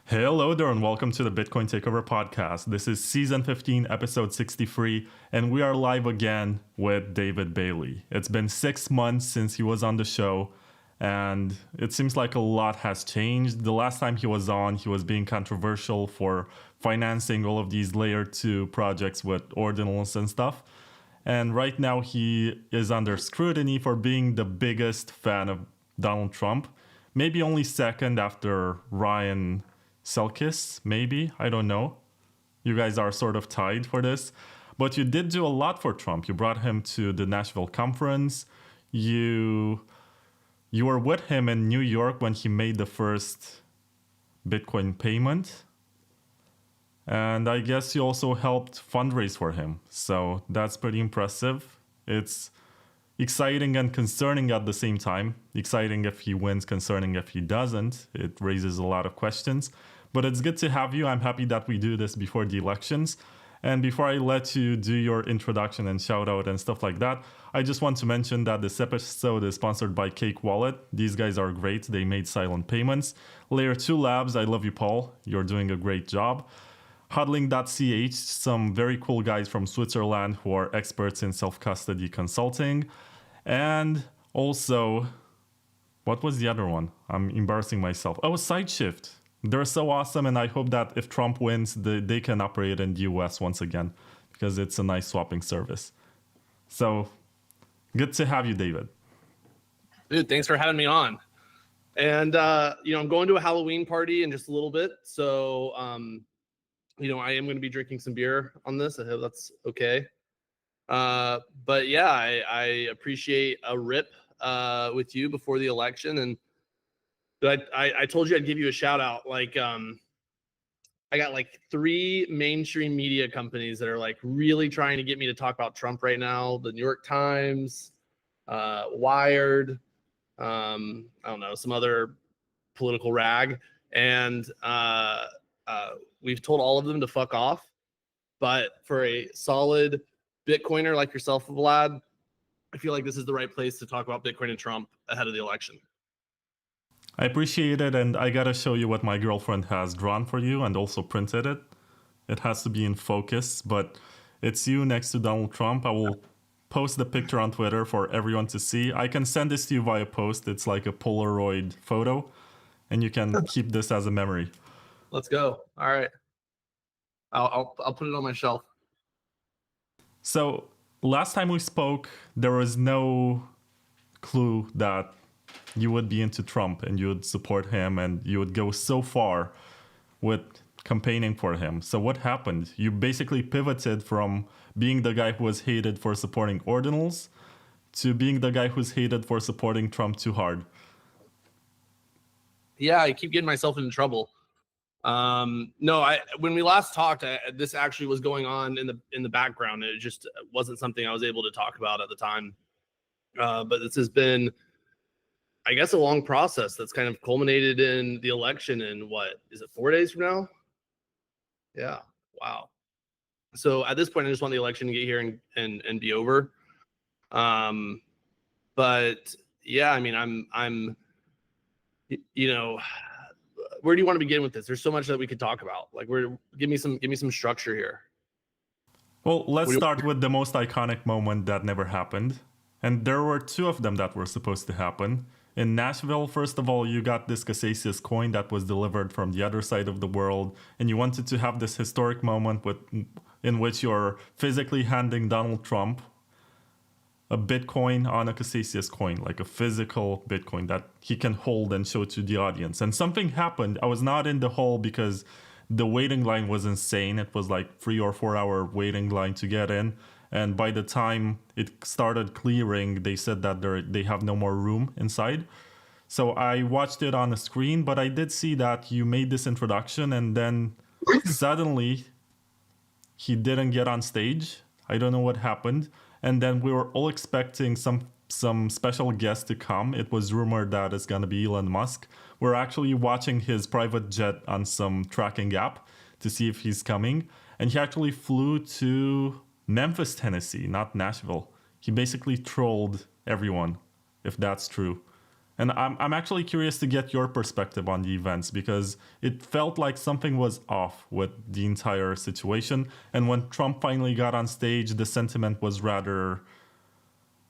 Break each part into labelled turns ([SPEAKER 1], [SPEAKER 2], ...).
[SPEAKER 1] Hello there and welcome to the Bitcoin Takeover podcast. This is season 15, episode 63, and we are live again with David Bailey. It's been 6 months since he was on the show, and it seems like a lot has changed. The last time he was on, he was being controversial for financing all of these layer 2 projects with ordinals and stuff. And right now he is under scrutiny for being the biggest fan of Donald Trump. Maybe only second after Ryan Selkis, maybe, I don't know. You guys are sort of tied for this, but you did do a lot for Trump. You brought him to the Nashville conference. You were with him in New York when he made the first Bitcoin payment. And I guess you also helped fundraise for him. So that's pretty impressive. It's exciting and concerning at the same time. Exciting if he wins, concerning if he doesn't. It raises a lot of questions. But it's good to have you. I'm happy that we do this before the elections. And before I let you do your introduction and shout out and stuff like that, I just want to mention that this episode is sponsored by Cake Wallet. These guys are great. They made silent payments. Layer 2 Labs, I love you, Paul. You're doing a great job. Hodling.ch, some very cool guys from Switzerland who are experts in self-custody consulting. And also, what was the other one? I'm embarrassing myself. Oh, SideShift. They're so awesome, and I hope that if Trump wins, they can operate in the US once again, because it's a nice swapping service. So, good to have you, David.
[SPEAKER 2] Dude, thanks for having me on. And, I'm going to a Halloween party in just a little bit. So, I am going to be drinking some beer on this. I hope that's okay. But yeah, I appreciate a rip with you before the election. And I told you I'd give you a shout out. Like, I got like 3 mainstream media companies that are like really trying to get me to talk about Trump right now. The New York Times, Wired, I don't know, some other political rag. And we've told all of them to fuck off. But for a solid Bitcoiner like yourself, Vlad, I feel like this is the right place to talk about Bitcoin and Trump ahead of the election.
[SPEAKER 1] I appreciate it, and I gotta show you what my girlfriend has drawn for you and also printed it. It has to be in focus, but it's you next to Donald Trump. I will post the picture on Twitter for everyone to see. I can send this to you via post. It's like a Polaroid photo, and you can keep this as a memory.
[SPEAKER 2] Let's go. All right. I'll put it on my shelf.
[SPEAKER 1] So last time we spoke, there was no clue that you would be into Trump and you would support him and you would go so far with campaigning for him. So what happened? You basically pivoted from being the guy who was hated for supporting ordinals to being the guy who's hated for supporting Trump too hard.
[SPEAKER 2] Yeah, I keep getting myself into trouble. No, when we last talked, this actually was going on in the background. It just wasn't something I was able to talk about at the time. But this has been, I guess, a long process that's kind of culminated in the election in what is it, 4 days from now? Yeah. Wow. So at this point, I just want the election to get here and be over. But yeah, I mean, I'm where do you want to begin with this? There's so much that we could talk about. Like, give me some structure here.
[SPEAKER 1] Well, let's start with the most iconic moment that never happened. And there were 2 of them that were supposed to happen. In Nashville, first of all, you got this Casascius coin that was delivered from the other side of the world, and you wanted to have this historic moment in which you're physically handing Donald Trump a Bitcoin on a Casascius coin, like a physical Bitcoin that he can hold and show to the audience. And something happened. I was not in the hall because the waiting line was insane. It was like 3 or 4 hour waiting line to get in. And by the time it started clearing, they said that they have no more room inside. So I watched it on the screen, but I did see that you made this introduction and then suddenly he didn't get on stage. I don't know what happened. And then we were all expecting some special guest to come. It was rumored that it's going to be Elon Musk. We're actually watching his private jet on some tracking app to see if he's coming. And he actually flew to Memphis, Tennessee, not Nashville. He basically trolled everyone, if that's true. And I'm actually curious to get your perspective on the events, because it felt like something was off with the entire situation. And when Trump finally got on stage, the sentiment was rather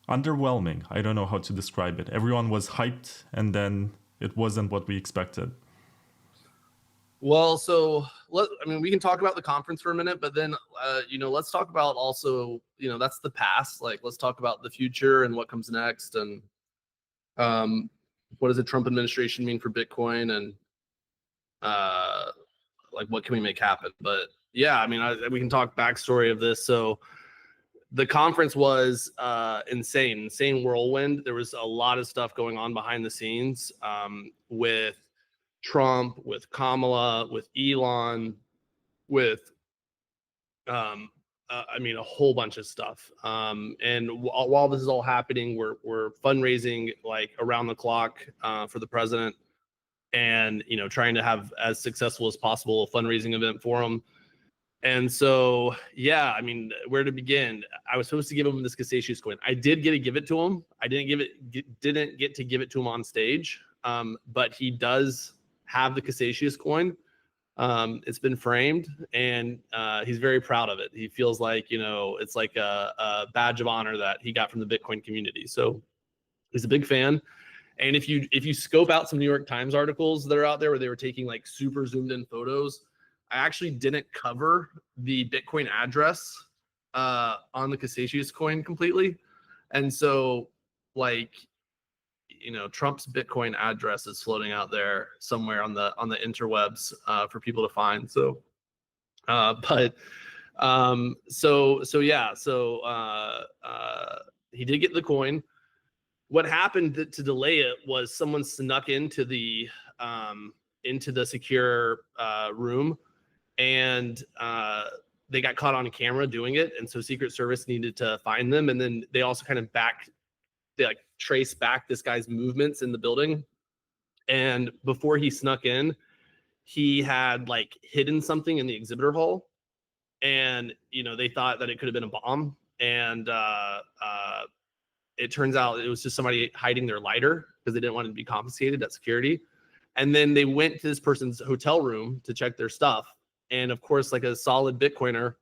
[SPEAKER 1] underwhelming. I don't know how to describe it. Everyone was hyped, and then it wasn't what we expected.
[SPEAKER 2] Well, so we can talk about the conference for a minute, but then, let's talk about also, that's the past. Like, let's talk about the future and what comes next, and what does the Trump administration mean for Bitcoin, and what can we make happen? But yeah, we can talk backstory of this. So the conference was insane whirlwind. There was a lot of stuff going on behind the scenes, with Trump, with Kamala, with Elon, with a whole bunch of stuff. And while this is all happening, we're fundraising like around the clock for the president, and trying to have as successful as possible a fundraising event for him. And so, yeah, where to begin? I was supposed to give him this Casascius coin. I did get to give it to him. I didn't get to give it to him on stage. But he does have the Casascius coin. It's been framed, and he's very proud of it. He feels like, it's like a badge of honor that he got from the Bitcoin community. So he's a big fan. And if you scope out some New York Times articles that are out there where they were taking like super zoomed in photos, I actually didn't cover the Bitcoin address on the Casascius coin completely. And so Trump's Bitcoin address is floating out there somewhere on the interwebs for people to find. So, he did get the coin. What happened to delay it was someone snuck into the secure room, and they got caught on camera doing it. And so Secret Service needed to find them. And then they also kind of trace back this guy's movements in the building. And before he snuck in, he had hidden something in the exhibitor hall. And, they thought that it could have been a bomb. And it turns out it was just somebody hiding their lighter because they didn't want it to be confiscated at security. And then they went to this person's hotel room to check their stuff. And of course, like a solid Bitcoiner,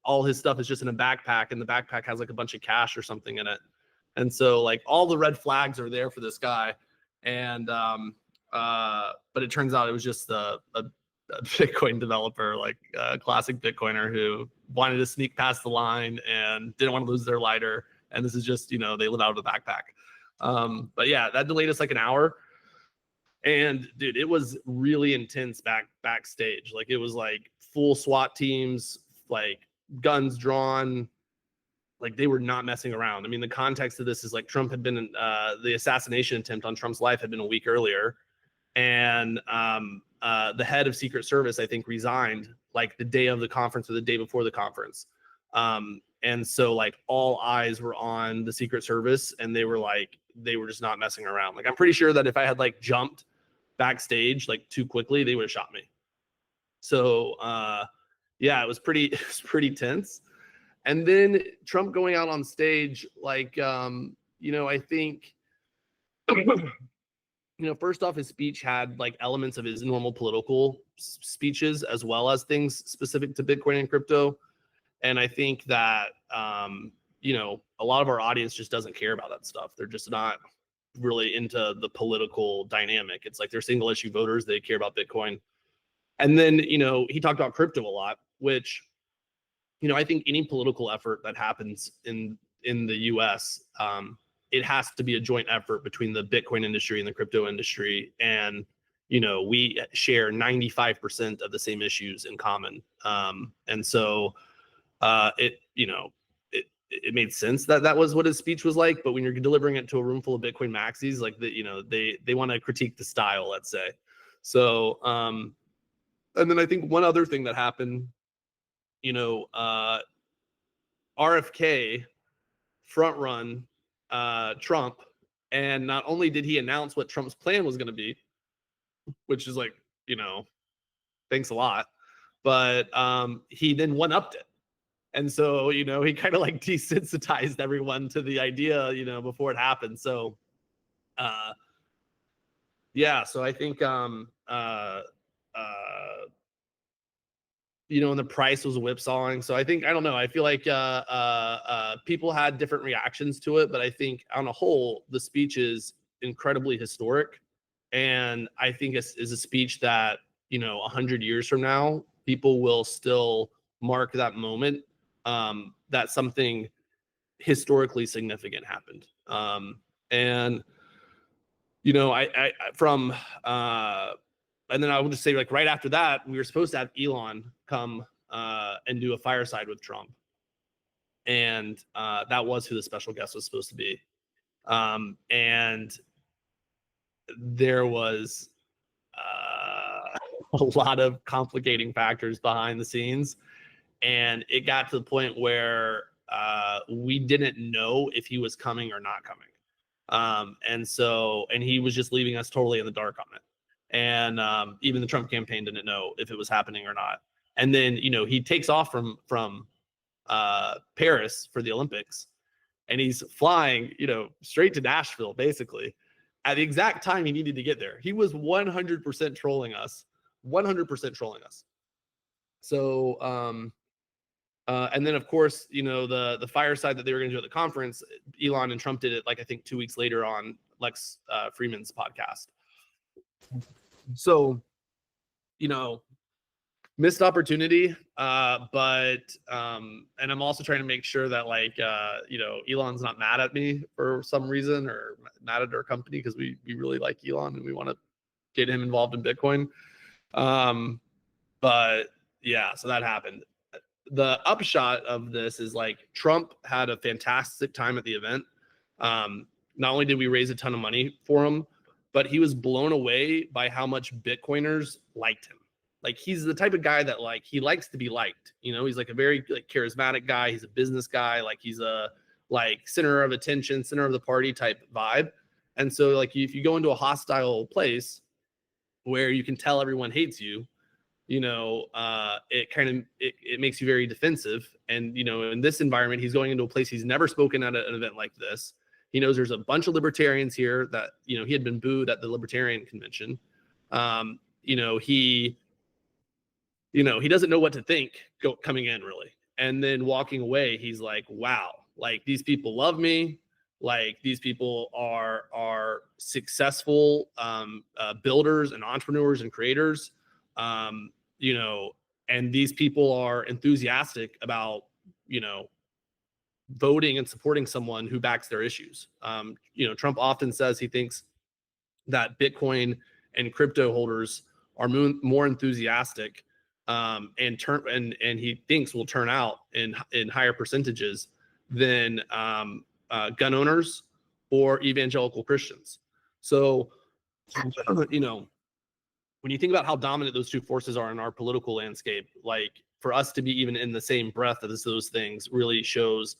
[SPEAKER 2] all his stuff is just in a backpack, and the backpack has like a bunch of cash or something in it. And so all the red flags are there for this guy. And but it turns out it was just a Bitcoin developer, a classic Bitcoiner who wanted to sneak past the line and didn't want to lose their lighter. And this is just, they live out of the backpack. But yeah, that delayed us like an hour. And dude, it was really intense backstage. It was full SWAT teams, guns drawn. They were not messing around. The context of this is Trump had been the assassination attempt on Trump's life had been a week earlier, and the head of Secret Service, I think, resigned the day of the conference or the day before the conference. And so all eyes were on the Secret Service, and they were just not messing around. I'm pretty sure that if I had jumped backstage too quickly, they would have shot me. So yeah, it was pretty tense. And then Trump going out on stage, I think, first off, his speech had elements of his normal political speeches, as well as things specific to Bitcoin and crypto. And I think that, a lot of our audience just doesn't care about that stuff. They're just not really into the political dynamic. It's they're single issue voters. They care about Bitcoin. And then, he talked about crypto a lot, which, I think any political effort that happens in the US, it has to be a joint effort between the Bitcoin industry and the crypto industry. And, we share 95% of the same issues in common. And so it made sense that was what his speech was like. But when you're delivering it to a room full of Bitcoin maxis, they want to critique the style, let's say. So, and then I think one other thing that happened, RFK front run Trump, and not only did he announce what Trump's plan was going to be, which is thanks a lot, but he then one-upped it. And so, he kind of desensitized everyone to the idea, before it happened. So Yeah, so I think you know, and the price was whipsawing. So I think, I don't know, I feel like people had different reactions to it, but I think on a whole, the speech is incredibly historic. And I think it's is a speech that, you know, 100 years from now, people will still mark that moment, that something historically significant happened. And, you know, I from, and then I will just say, like, right after that, we were supposed to have Elon come and do a fireside with Trump. And that was who the special guest was supposed to be. And there was a lot of complicating factors behind the scenes. And it got to the point where we didn't know if he was coming or not coming. And he was just leaving us totally in the dark on it. And even the Trump campaign didn't know if it was happening or not. And then, you know, he takes off from Paris for the Olympics, and he's flying, you know, straight to Nashville, basically, at the exact time he needed to get there. He was 100% trolling us, 100% trolling us. So, and then, of course, you know, the fireside that they were going to do at the conference, Elon and Trump did it, like, I think 2 weeks later on Lex Freeman's podcast. So, you know, missed opportunity, but and I'm also trying to make sure that, like, you know, Elon's not mad at me for some reason, or mad at our company, because we really like Elon and we want to get him involved in Bitcoin. But yeah, so that happened. The upshot of this is, like, Trump had a fantastic time at the event. Not only did we raise a ton of money for him, but he was blown away by how much Bitcoiners liked him. Like, he's the type of guy that, like, he likes to be liked. You know, he's like a very, like, charismatic guy. He's a business guy. Like, he's a, like, center of attention, center of the party type vibe. And so, like, if you go into a hostile place where you can tell everyone hates you, you know, it kind of, it makes you very defensive. And, you know, in this environment, he's going into a place he's never spoken at an event like this. He knows there's a bunch of libertarians here that, you know, he had been booed at the Libertarian Convention. You know, he doesn't know what to think coming in, really. And then walking away, he's like, wow, like, these people love me. Like, these people are successful builders and entrepreneurs and creators. You know, and these people are enthusiastic about, you know, voting and supporting someone who backs their issues. You know, Trump often says he thinks that Bitcoin and crypto holders are more enthusiastic, and he thinks will turn out in higher percentages than gun owners or evangelical Christians. So, you know, when you think about how dominant those two forces are in our political landscape, like, for us to be even in the same breath as those things really shows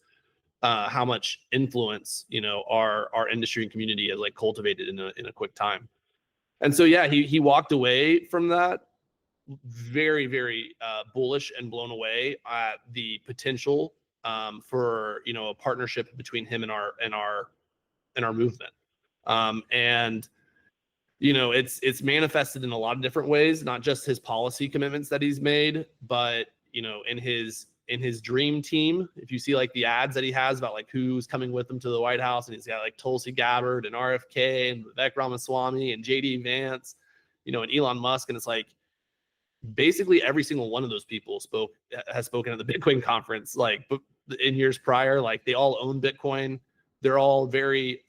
[SPEAKER 2] how much influence, you know, our industry and community has, like, cultivated in a quick time. And so, yeah, he walked away from that very, very bullish and blown away at the potential for, you know, a partnership between him and our movement. And you know, it's manifested in a lot of different ways, not just his policy commitments that he's made, but, you know, in his dream team. If you see, like, the ads that he has about, like, who's coming with him to the White House, and he's got, like, Tulsi Gabbard and RFK and Vivek Ramaswamy and JD Vance, you know, and Elon Musk. And it's like, basically every single one of those people has spoken at the Bitcoin conference, like, in years prior. Like, they all own Bitcoin. They're all very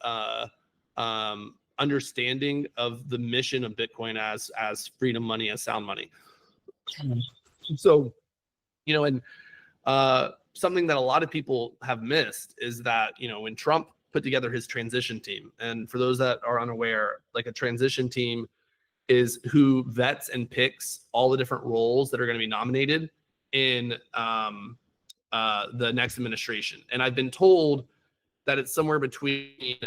[SPEAKER 2] understanding of the mission of Bitcoin as freedom money, as sound money. So, you know, and something that a lot of people have missed is that, you know, when Trump put together his transition team, and for those that are unaware, like, a transition team is who vets and picks all the different roles that are going to be nominated in the next administration. And I've been told that it's somewhere between,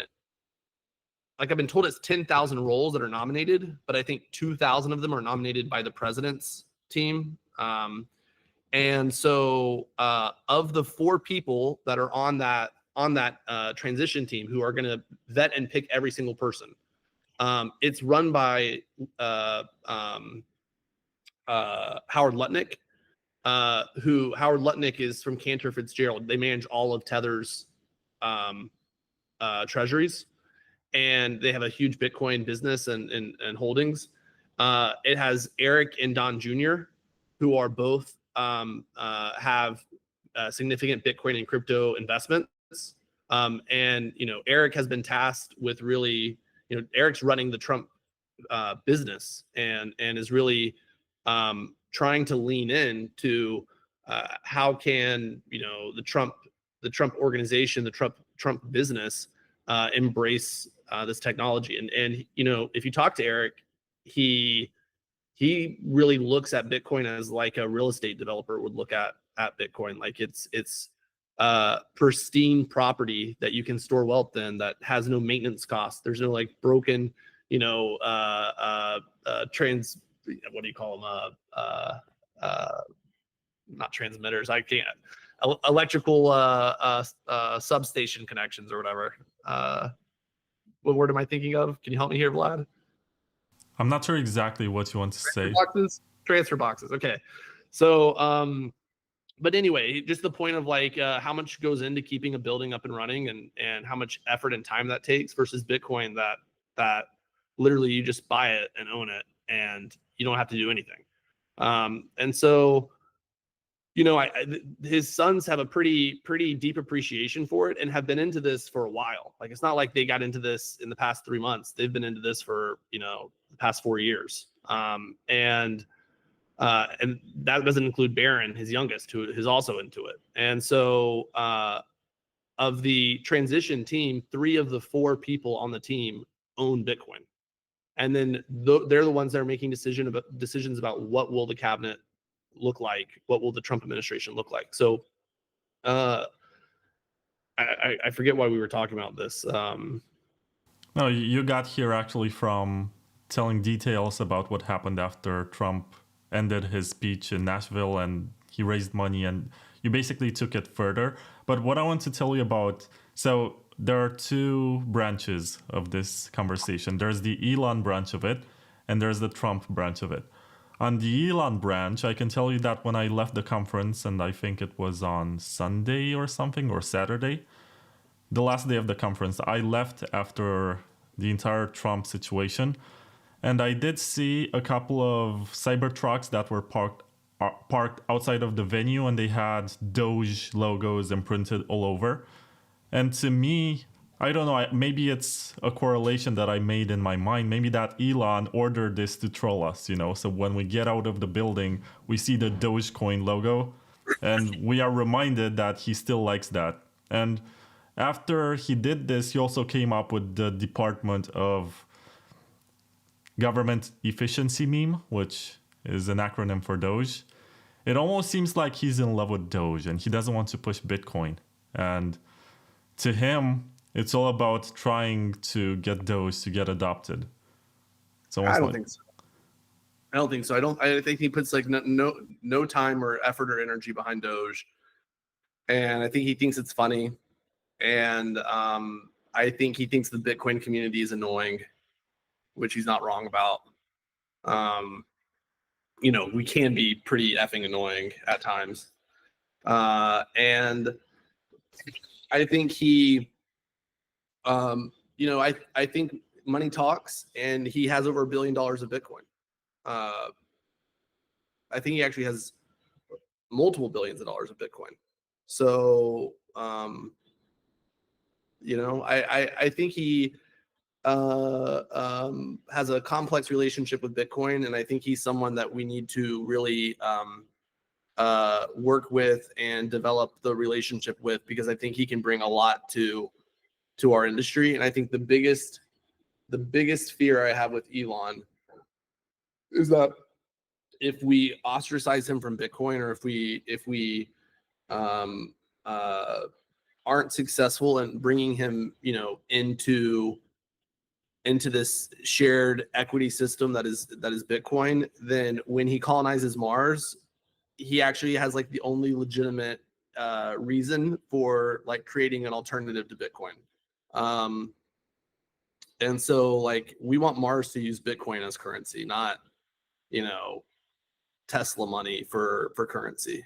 [SPEAKER 2] like, I've been told it's 10,000 roles that are nominated, but I think 2,000 of them are nominated by the president's team. And so of the 4 people that are on that transition team who are going to vet and pick every single person. It's run by Howard Lutnick, who Howard Lutnick is from Cantor Fitzgerald. They manage all of Tether's treasuries, and they have a huge Bitcoin business and holdings. It has Eric and Don Jr., who are both have significant Bitcoin and crypto investments. And Eric has been tasked with really, Eric's running the Trump business and is really trying to lean in to how can the Trump organization, the Trump business embrace this technology. And if you talk to Eric, he really looks at Bitcoin as like a real estate developer would look at Bitcoin. Like it's pristine property that you can store wealth in that has no maintenance costs. There's no like broken, what do you call them? Not transmitters. I can't. Electrical substation connections or whatever. What word am I thinking of? Can you help me here, Vlad?
[SPEAKER 1] I'm not sure exactly what you want to say.
[SPEAKER 2] Transfer boxes. Okay. So, but anyway, just the point of like how much goes into keeping a building up and running, and how much effort and time that takes versus Bitcoin that literally you just buy it and own it and you don't have to do anything. And so, his sons have a pretty deep appreciation for it and have been into this for a while. Like, it's not like they got into this in the past 3 months. They've been into this for, the past 4 years. And that doesn't include Barron, his youngest, who is also into it. And so of the transition team, 3 of the 4 people on the team own Bitcoin. And then they're the ones that are making decisions about what will the cabinet look like, what will the Trump administration look like. So I forget why we were talking about this.
[SPEAKER 1] No, you got here actually from telling details about what happened after Trump ended his speech in Nashville and he raised money, and you basically took it further. But what I want to tell you about, so there are 2 branches of this conversation. There's the Elon branch of it, and there's the Trump branch of it. On the Elon branch, I can tell you that when I left the conference, and I think it was on Sunday or something, or Saturday, the last day of the conference, I left after the entire Trump situation. And I did see a couple of cyber trucks that were parked outside of the venue, and they had Doge logos imprinted all over. And to me, I don't know, maybe it's a correlation that I made in my mind. Maybe that Elon ordered this to troll us, So when we get out of the building, we see the Dogecoin logo, and we are reminded that he still likes that. And after he did this, he also came up with the Department of Government Efficiency meme, which is an acronym for Doge. It almost seems like he's in love with Doge and he doesn't want to push Bitcoin. And to him, it's all about trying to get Doge to get adopted.
[SPEAKER 2] I don't think so. I think he puts like no time or effort or energy behind Doge. And I think he thinks it's funny. And I think he thinks the Bitcoin community is annoying, which he's not wrong about. We can be pretty effing annoying at times. And I think he, I think money talks, and he has over $1 billion of Bitcoin. I think he actually has multiple billions of dollars of Bitcoin. So, I think he has a complex relationship with Bitcoin, and I think he's someone that we need to really work with and develop the relationship with, because I think he can bring a lot to our industry. And I think the biggest fear I have with Elon is that if we ostracize him from Bitcoin, or if we aren't successful in bringing him, into this shared equity system that is Bitcoin, then when he colonizes Mars, he actually has like the only legitimate reason for like creating an alternative to Bitcoin. And so like we want Mars to use Bitcoin as currency, not, you know, Tesla money for currency.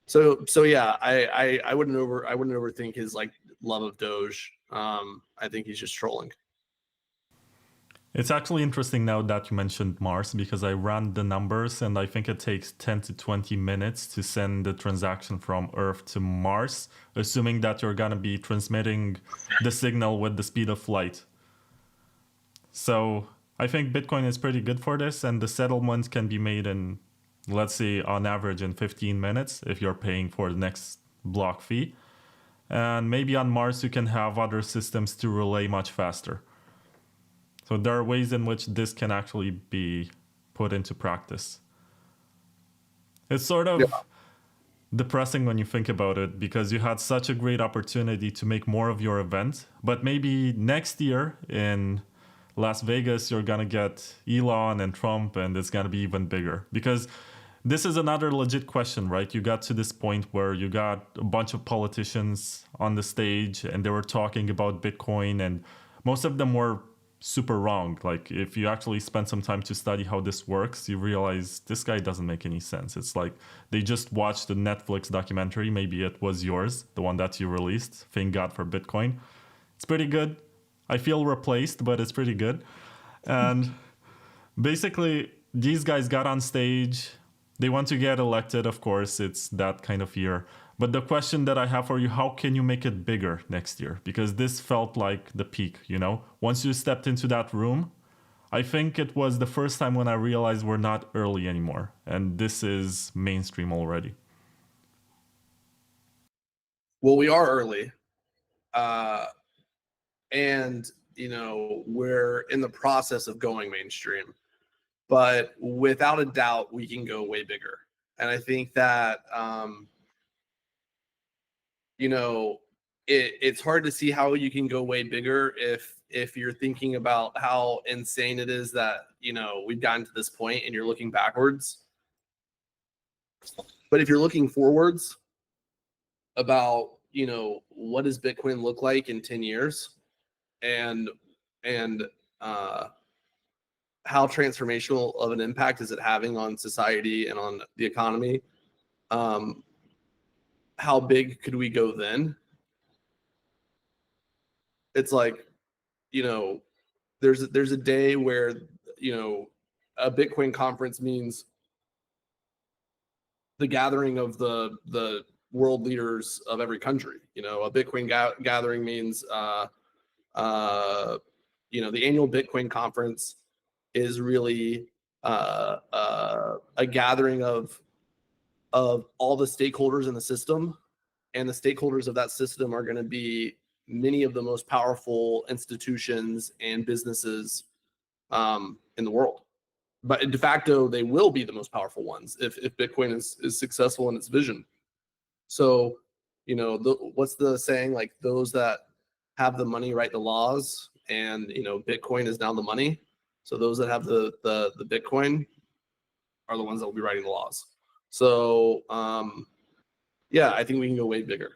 [SPEAKER 2] So yeah, I wouldn't overthink his like love of Doge. I think he's just trolling.
[SPEAKER 1] It's actually interesting now that you mentioned Mars, because I ran the numbers and I think it takes 10 to 20 minutes to send the transaction from Earth to Mars, assuming that you're going to be transmitting the signal with the speed of light. So I think Bitcoin is pretty good for this, and the settlement can be made in, let's say, on average in 15 minutes if you're paying for the next block fee. And maybe on Mars you can have other systems to relay much faster. So there are ways in which this can actually be put into practice. It's sort of depressing when you think about it, because you had such a great opportunity to make more of your event, but maybe next year in Las Vegas, you're going to get Elon and Trump, and it's going to be even bigger. Because this is another legit question, right? You got to this point where you got a bunch of politicians on the stage and they were talking about Bitcoin, and most of them were super wrong. Like, if you actually spend some time to study how this works, you realize this guy doesn't make any sense. It's like they just watched the Netflix documentary. Maybe it was yours, the one that you released, Thank God for Bitcoin. It's pretty good. I feel replaced, but it's pretty good. And basically, these guys got on stage. They want to get elected, of course. It's that kind of year. But the question that I have for you, how can you make it bigger next year? Because this felt like the peak, you know? Once you stepped into that room, I think it was the first time when I realized we're not early anymore. And this is mainstream already.
[SPEAKER 2] Well, we are early. And, you know, we're in the process of going mainstream. But without a doubt, we can go way bigger. And I think that, you know, it's hard to see how you can go way bigger if you're thinking about how insane it is that, you know, we've gotten to this point and you're looking backwards. But if you're looking forwards about, you know, what does Bitcoin look like in 10 years and how transformational of an impact is it having on society and on the economy? How big could we go then? It's like, you know, there's a day where, you know, a Bitcoin conference means the gathering of the world leaders of every country. You know, a Bitcoin gathering means, you know, the annual Bitcoin conference is really a gathering of all the stakeholders in the system, and the stakeholders of that system are going to be many of the most powerful institutions and businesses in the world. But de facto, they will be the most powerful ones if Bitcoin is successful in its vision. So, you know, what's the saying? Like, those that have the money write the laws, and, you know, Bitcoin is now the money. So those that have the Bitcoin are the ones that will be writing the laws. So yeah, I think we can go way bigger.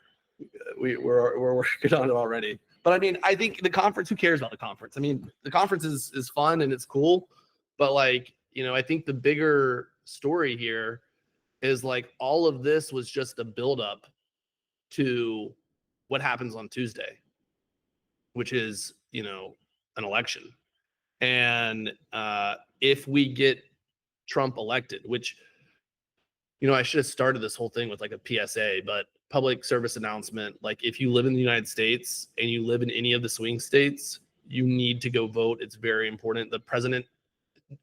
[SPEAKER 2] We're working on it already. But I mean, I think the conference, who cares about the conference? I mean, the conference is fun and it's cool, but like, you know, I think the bigger story here is like all of this was just a buildup to what happens on Tuesday, which is, you know, an election. And if we get Trump elected, which, you know, I should have started this whole thing with like a PSA, but public service announcement, like if you live in the United States and you live in any of the swing states, you need to go vote. It's very important. The president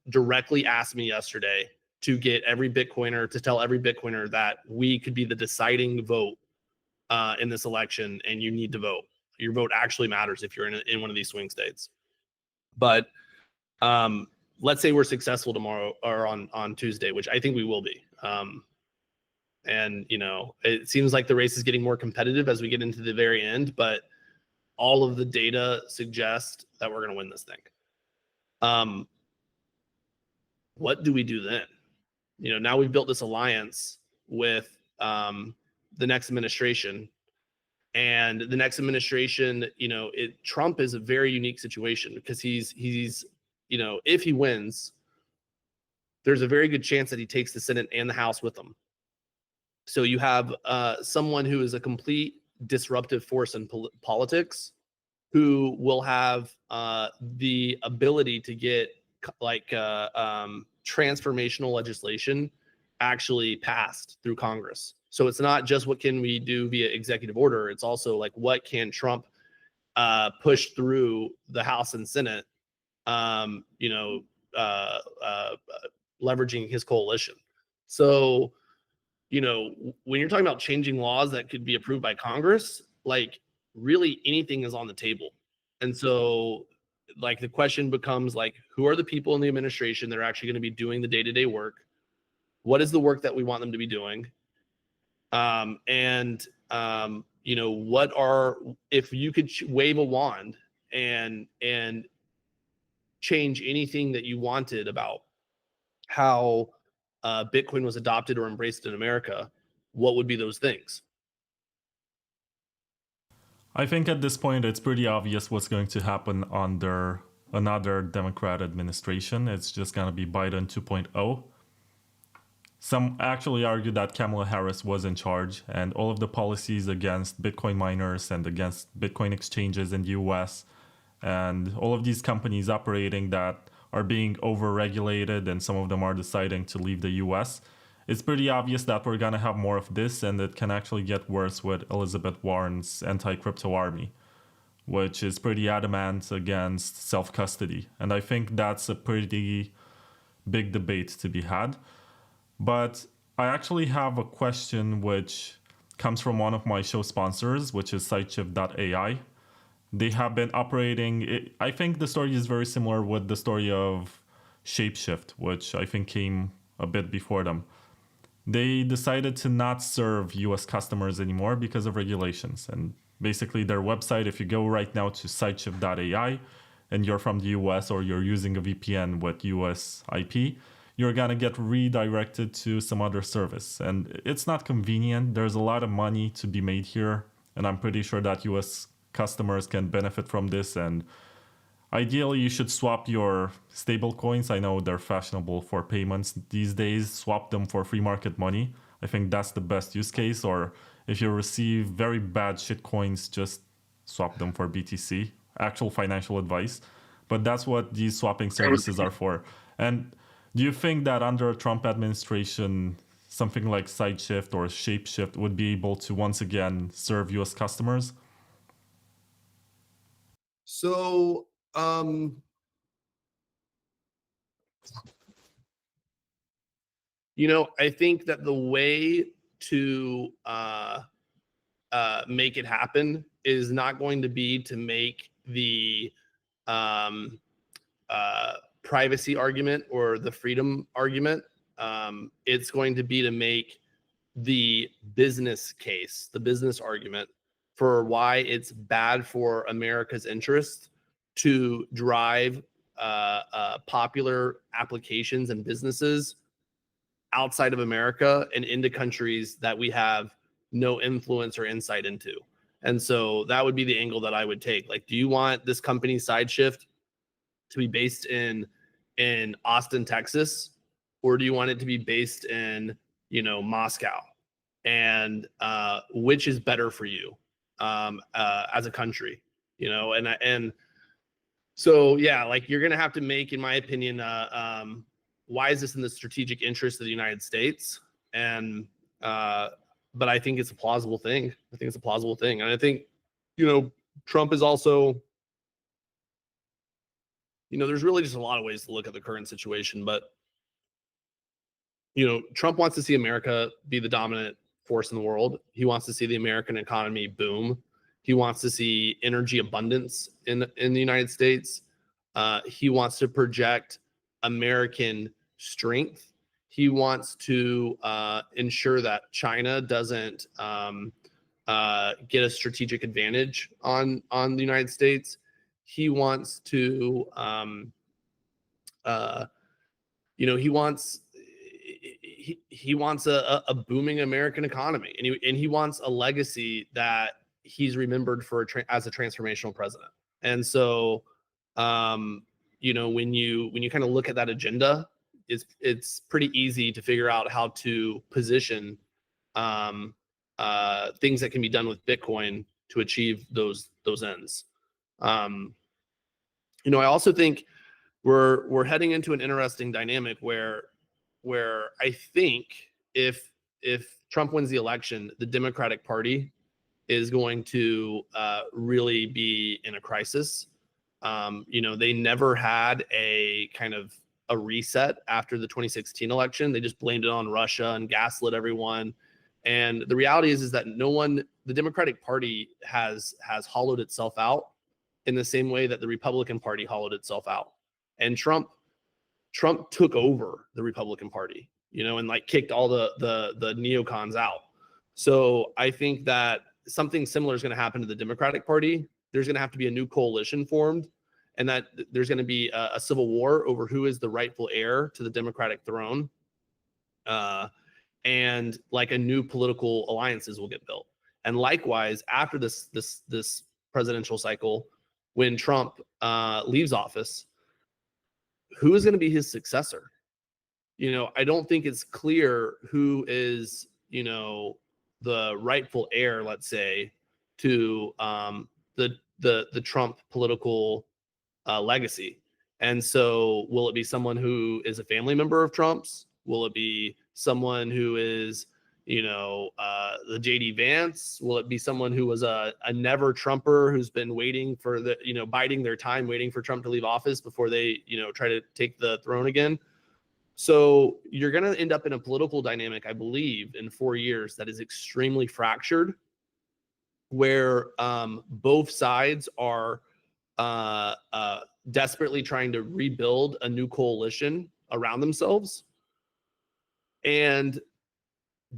[SPEAKER 2] directly asked me yesterday to get every Bitcoiner, to tell every Bitcoiner that we could be the deciding vote in this election, and you need to vote. Your vote actually matters if you're in one of these swing states. But let's say we're successful tomorrow or on Tuesday, which I think we will be. And, you know, it seems like the race is getting more competitive as we get into the very end, but all of the data suggest that we're going to win this thing. What do we do then? You know, now we've built this alliance with the next administration. And the next administration, Trump is a very unique situation because he's if he wins, there's a very good chance that he takes the Senate and the House with him. So you have someone who is a complete disruptive force in politics, who will have the ability to get transformational legislation actually passed through Congress. So it's not just what can we do via executive order. It's also like what can Trump push through the House and Senate, leveraging his coalition. So, when you're talking about changing laws that could be approved by Congress, like really anything is on the table. And so like the question becomes like, who are the people in the administration that are actually going to be doing the day-to-day work? What is the work that we want them to be doing? If you could wave a wand and change anything that you wanted about how Bitcoin was adopted or embraced in America, what would be those things?
[SPEAKER 1] I think at this point it's pretty obvious what's going to happen under another Democrat administration. It's just going to be Biden 2.0. Some actually argue that Kamala Harris was in charge, and all of the policies against Bitcoin miners and against Bitcoin exchanges in the US, and all of these companies operating that are being over-regulated, and some of them are deciding to leave the US. It's pretty obvious that we're going to have more of this, and it can actually get worse with Elizabeth Warren's anti-crypto army, which is pretty adamant against self-custody. And I think that's a pretty big debate to be had. But I actually have a question which comes from one of my show sponsors, which is Sideshift.ai. They have been operating, I think the story is very similar with the story of Shapeshift, which I think came a bit before them. They decided to not serve US customers anymore because of regulations. And basically their website, if you go right now to Sideshift.ai and you're from the US or you're using a VPN with US IP, you're going to get redirected to some other service. And it's not convenient. There's a lot of money to be made here. And I'm pretty sure that US customers can benefit from this. And ideally, you should swap your stable coins. I know they're fashionable for payments these days. Swap them for free market money. I think that's the best use case. Or if you receive very bad shit coins, just swap them for BTC. Actual financial advice. But that's what these swapping services are for. And do you think that under a Trump administration, something like Sideshift or Shapeshift would be able to once again serve US customers?
[SPEAKER 2] So, I think that the way to make it happen is not going to be to make the privacy argument or the freedom argument. It's going to be to make the business case, the business argument for why it's bad for America's interest to drive popular applications and businesses outside of America and into countries that we have no influence or insight into. And so that would be the angle that I would take. Like, do you want this company Sideshift to be based in Austin, Texas, or do you want it to be based in, Moscow? And which is better for you as a country, and so, yeah, like you're going to have to make, in my opinion, why is this in the strategic interest of the United States? And but I think it's a plausible thing. And I think, Trump is also, there's really just a lot of ways to look at the current situation, but, Trump wants to see America be the dominant force in the world. He wants to see the American economy boom. He wants to see energy abundance in the United States. He wants to project American strength. He wants to ensure that China doesn't get a strategic advantage on the United States. He wants to, he wants a booming American economy, and he wants a legacy that he's remembered for as a transformational president. And so, when you kind of look at that agenda, it's pretty easy to figure out how to position things that can be done with Bitcoin to achieve those ends. I also think we're heading into an interesting dynamic where I think if Trump wins the election, the Democratic Party is going to really be in a crisis. They never had a kind of a reset after the 2016 election. They just blamed it on Russia and gaslit everyone. And the reality is that the Democratic Party has hollowed itself out in the same way that the Republican Party hollowed itself out. And Trump took over the Republican Party, and like kicked all the neocons out. So I think that something similar is going to happen to the Democratic Party. There's going to have to be a new coalition formed, and that there's going to be a civil war over who is the rightful heir to the Democratic throne. And like a new political alliances will get built. And likewise, after this presidential cycle, when Trump leaves office, who is going to be his successor? I don't think it's clear who is, the rightful heir, let's say, to the Trump political legacy. And so will it be someone who is a family member of Trump's? Will it be someone who is, the JD Vance? Will it be someone who was a never Trumper who's been waiting for biding their time, waiting for Trump to leave office before they, try to take the throne again? So you're going to end up in a political dynamic, I believe, in 4 years that is extremely fractured, where both sides are desperately trying to rebuild a new coalition around themselves. And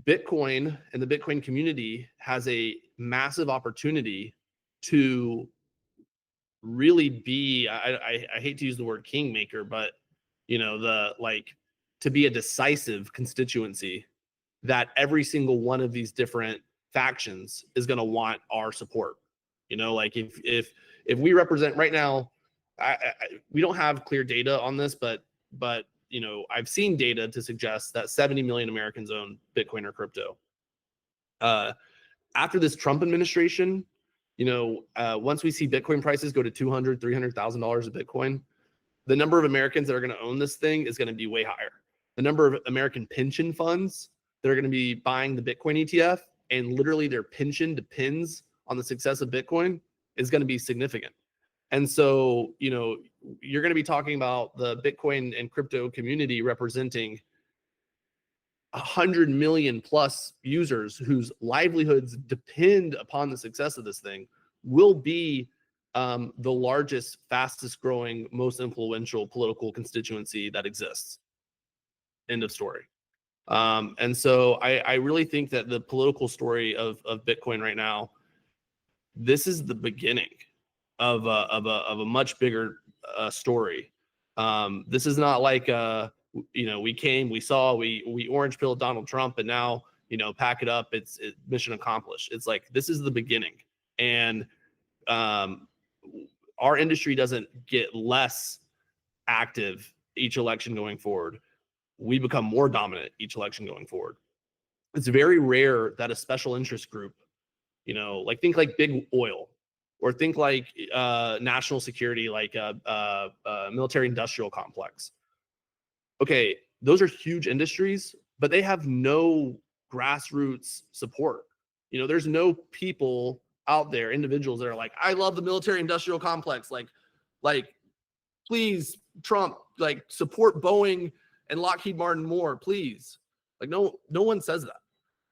[SPEAKER 2] Bitcoin and the Bitcoin community has a massive opportunity to really be, I hate to use the word kingmaker, but to be a decisive constituency that every single one of these different factions is going to want our support. If we represent right now, we don't have clear data on this, but I've seen data to suggest that 70 million Americans own Bitcoin or crypto. After this Trump administration, once we see Bitcoin prices go to $200,000, $300,000 a Bitcoin, the number of Americans that are going to own this thing is going to be way higher. The number of American pension funds that are going to be buying the Bitcoin ETF and literally their pension depends on the success of Bitcoin is going to be significant. And so, you're going to be talking about the Bitcoin and crypto community representing 100 million plus users whose livelihoods depend upon the success of this thing will be the largest, fastest growing, most influential political constituency that exists. End of story. And so I really think that the political story of Bitcoin right now, this is the beginning of a much bigger story. This is not like we came, we saw, we orange pilled Donald Trump, and now pack it up. It's mission accomplished. It's like this is the beginning, and our industry doesn't get less active each election going forward. We become more dominant each election going forward. It's very rare that a special interest group, think like big oil, or think like national security, like a military industrial complex. Okay, those are huge industries, but they have no grassroots support. There's no people out there, individuals that are like, I love the military industrial complex. Like, please, Trump, support Boeing and Lockheed Martin more, please. No one says that.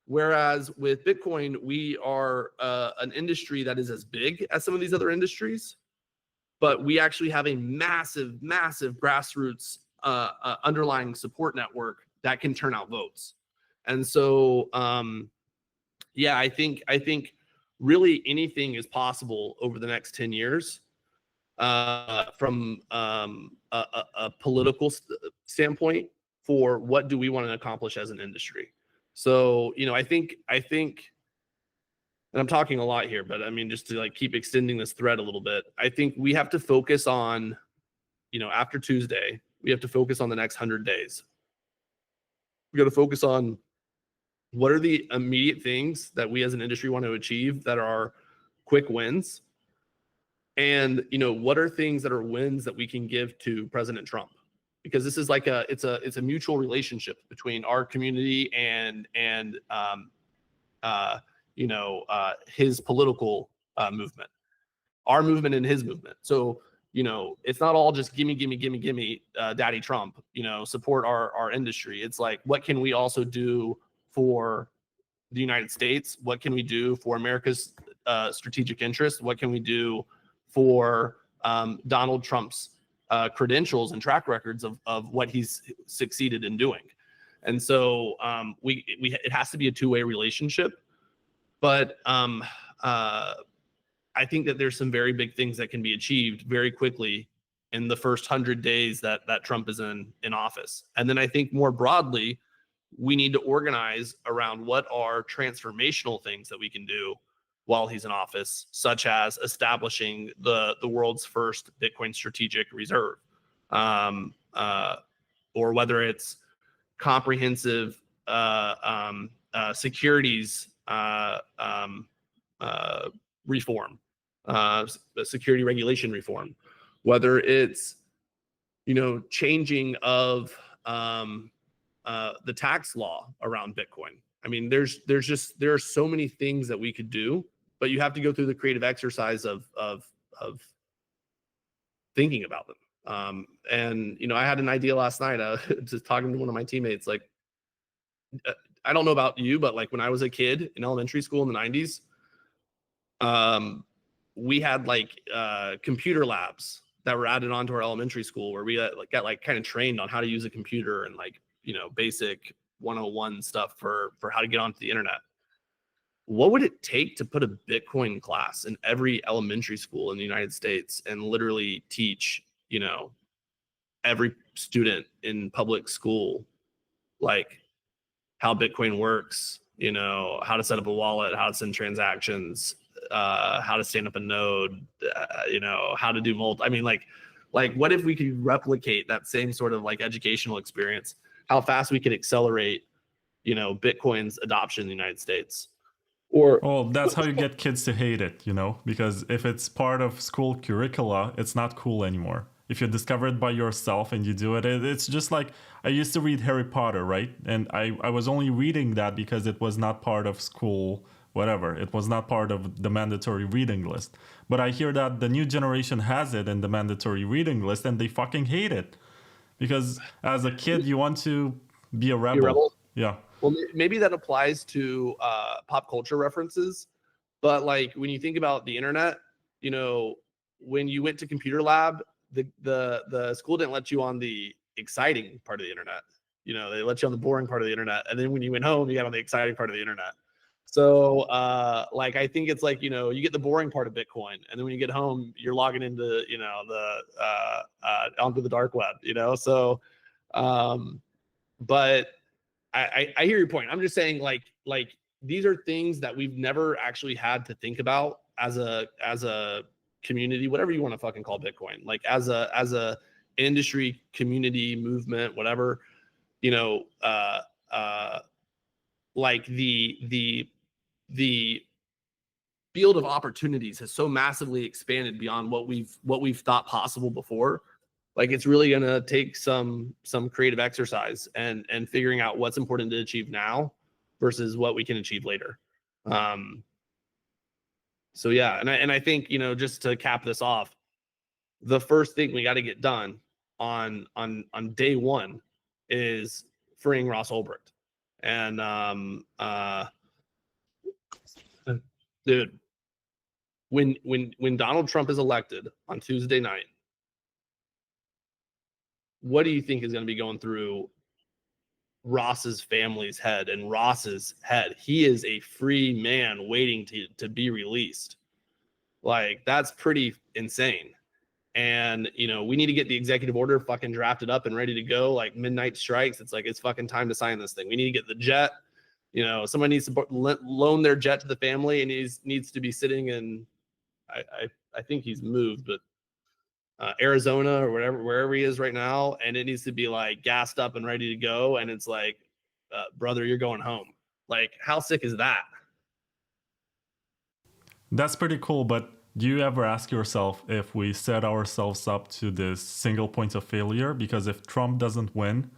[SPEAKER 2] Whereas with Bitcoin, we are an industry that is as big as some of these other industries, but we actually have a massive, massive grassroots underlying support network that can turn out votes. And so, I think really anything is possible over the next 10 years from a political standpoint. for what do we want to accomplish as an industry. So, you know, I think, and I'm talking a lot here, but I mean, just to like keep extending this thread a little bit, I think we have to focus on, you know, after Tuesday, we have to focus on the next 100 days. We got to focus on what are the immediate things that we as an industry want to achieve that are quick wins. And, you know, what are things that are wins that we can give to President Trump? Because this is like it's a mutual relationship between our community and his political movement, our movement and his movement. So, you know, it's not all just gimme, Daddy Trump, you know, support our industry. It's like, what can we also do for the United States? What can we do for America's strategic interests? What can we do for Donald Trump's credentials and track records of what he's succeeded in doing? And so it has to be a two-way relationship. But I think that there's some very big things that can be achieved very quickly in the first 100 days that Trump is in office. And then I think more broadly, we need to organize around what are transformational things that we can do while he's in office, such as establishing the world's first Bitcoin strategic reserve, or whether it's comprehensive securities reform, security regulation reform, whether it's, you know, changing of the tax law around Bitcoin. I mean, there are so many things that we could do, but you have to go through the creative exercise of thinking about them. And, you know, I had an idea last night, just talking to one of my teammates, like, I don't know about you, but like when I was a kid in elementary school in the 90s, we had like computer labs that were added onto our elementary school where we got like kind of trained on how to use a computer and like, you know, basic 101 stuff for how to get onto the internet. What would it take to put a Bitcoin class in every elementary school in the United States and literally teach, you know, every student in public school, like how Bitcoin works, you know, how to set up a wallet, how to send transactions, how to stand up a node, you know, how to do I mean, like what if we could replicate that same sort of like educational experience, how fast we could accelerate, you know, Bitcoin's adoption in the United States? Or,
[SPEAKER 1] well, that's how you get kids to hate it, you know, because if it's part of school curricula, it's not cool anymore. If you discover it by yourself and you do it, it's just like, I used to read Harry Potter, right? And I was only reading that because it was not part of school, whatever. It was not part of the mandatory reading list. But I hear that the new generation has it in the mandatory reading list and they fucking hate it. Because as a kid, you want to be a rebel. Yeah.
[SPEAKER 2] Well, maybe that applies to pop culture references. But like when you think about the internet, you know, when you went to computer lab, the school didn't let you on the exciting part of the internet. You know, they let you on the boring part of the internet. And then when you went home, you got on the exciting part of the internet. So like, I think it's like, you know, you get the boring part of Bitcoin. And then when you get home, you're logging into, you know, onto the dark web, you know? So, but I hear your point. I'm just saying like these are things that we've never actually had to think about as a community, whatever you want to fucking call Bitcoin, like as a industry, community, movement, whatever, you know, like the field of opportunities has so massively expanded beyond what we've thought possible before. Like it's really gonna take some creative exercise and figuring out what's important to achieve now versus what we can achieve later. So yeah, and I think, you know, just to cap this off, the first thing we got to get done on day one is freeing Ross Ulbricht. And dude, when Donald Trump is elected on Tuesday night, what do you think is going to be going through Ross's family's head and Ross's head? He is a free man waiting to be released. Like, that's pretty insane. And we need to get the executive order fucking drafted up and ready to go, like midnight strikes. It's like, it's fucking time to sign this thing. We need to get the jet. Someone needs to loan their jet to the family, and he needs to be sitting in, I think he's moved, but Arizona or wherever he is right now, and it needs to be like gassed up and ready to go. And it's like, brother, you're going home. Like, how sick is that?
[SPEAKER 1] That's pretty cool, but do you ever ask yourself if we set ourselves up to this single point of failure? Because if Trump doesn't win,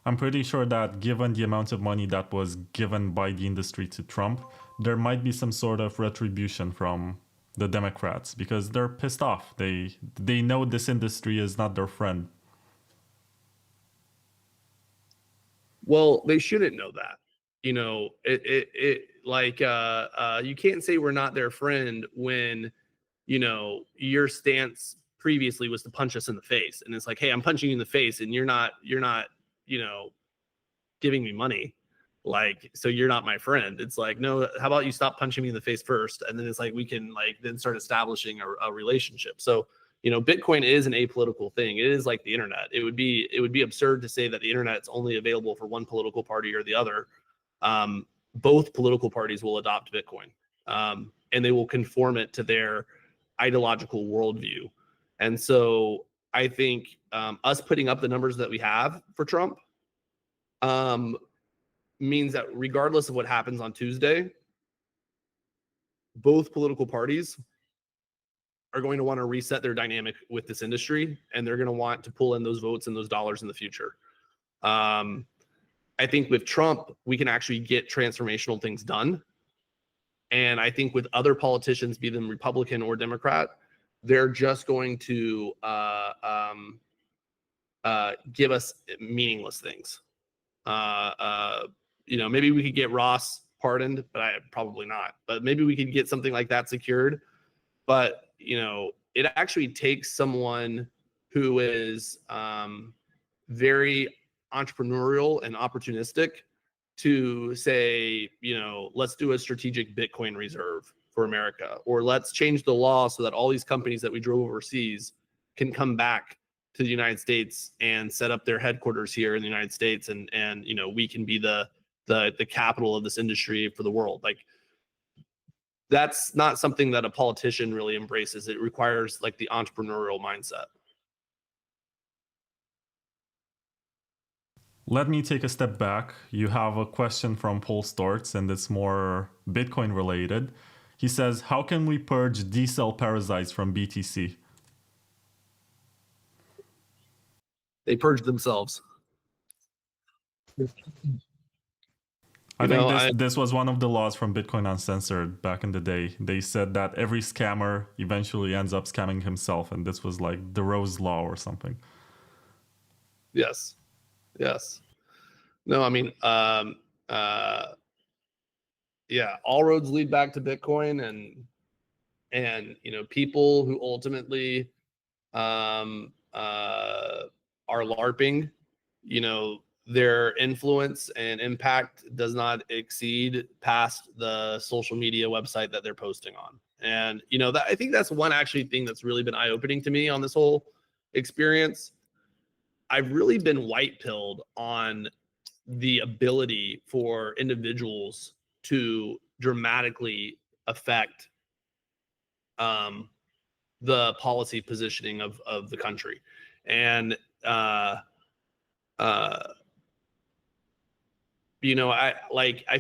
[SPEAKER 1] I'm pretty sure that given the amount of money that was given by the industry to Trump, there might be some sort of retribution from the Democrats because they're pissed off. They know this industry is not their friend.
[SPEAKER 2] Well, they shouldn't know that. You can't say we're not their friend when your stance previously was to punch us in the face, and it's like, hey, I'm punching you in the face, and you're not giving me money, like, so you're not my friend. It's like, no, how about you stop punching me in the face first, and then it's like we can then start establishing a relationship. So Bitcoin is an apolitical thing. It is like the internet. It would be absurd to say that the internet is only available for one political party or the other. Both political parties will adopt Bitcoin, and they will conform it to their ideological worldview. And so I think us putting up the numbers that we have for Trump means that regardless of what happens on Tuesday, both political parties are going to want to reset their dynamic with this industry, and they're going to want to pull in those votes and those dollars in the future. I think with Trump, we can actually get transformational things done. And I think with other politicians, be them Republican or Democrat, they're just going to give us meaningless things. Maybe we could get Ross pardoned, but probably not. But maybe we could get something like that secured. But it actually takes someone who is very entrepreneurial and opportunistic to say, let's do a strategic Bitcoin reserve for America, or let's change the law so that all these companies that we drove overseas can come back to the United States and set up their headquarters here in the United States, and we can be the capital of this industry for the world. Like, that's not something that a politician really embraces. It requires like the entrepreneurial mindset.
[SPEAKER 1] Let me take a step back. You have a question from Paul Storts, and it's more Bitcoin related. He says, how can we purge D-cell parasites from BTC?
[SPEAKER 2] They purge themselves.
[SPEAKER 1] I think this was one of the laws from Bitcoin Uncensored back in the day. They said that every scammer eventually ends up scamming himself, and this was like the Rose Law or something.
[SPEAKER 2] Yes. No, I mean, yeah, all roads lead back to Bitcoin, and people who ultimately are LARPing, their influence and impact does not exceed past the social media website that they're posting on. And I think that's one actually thing that's really been eye-opening to me on this whole experience. I've really been white-pilled on the ability for individuals to dramatically affect the policy positioning of the country. And I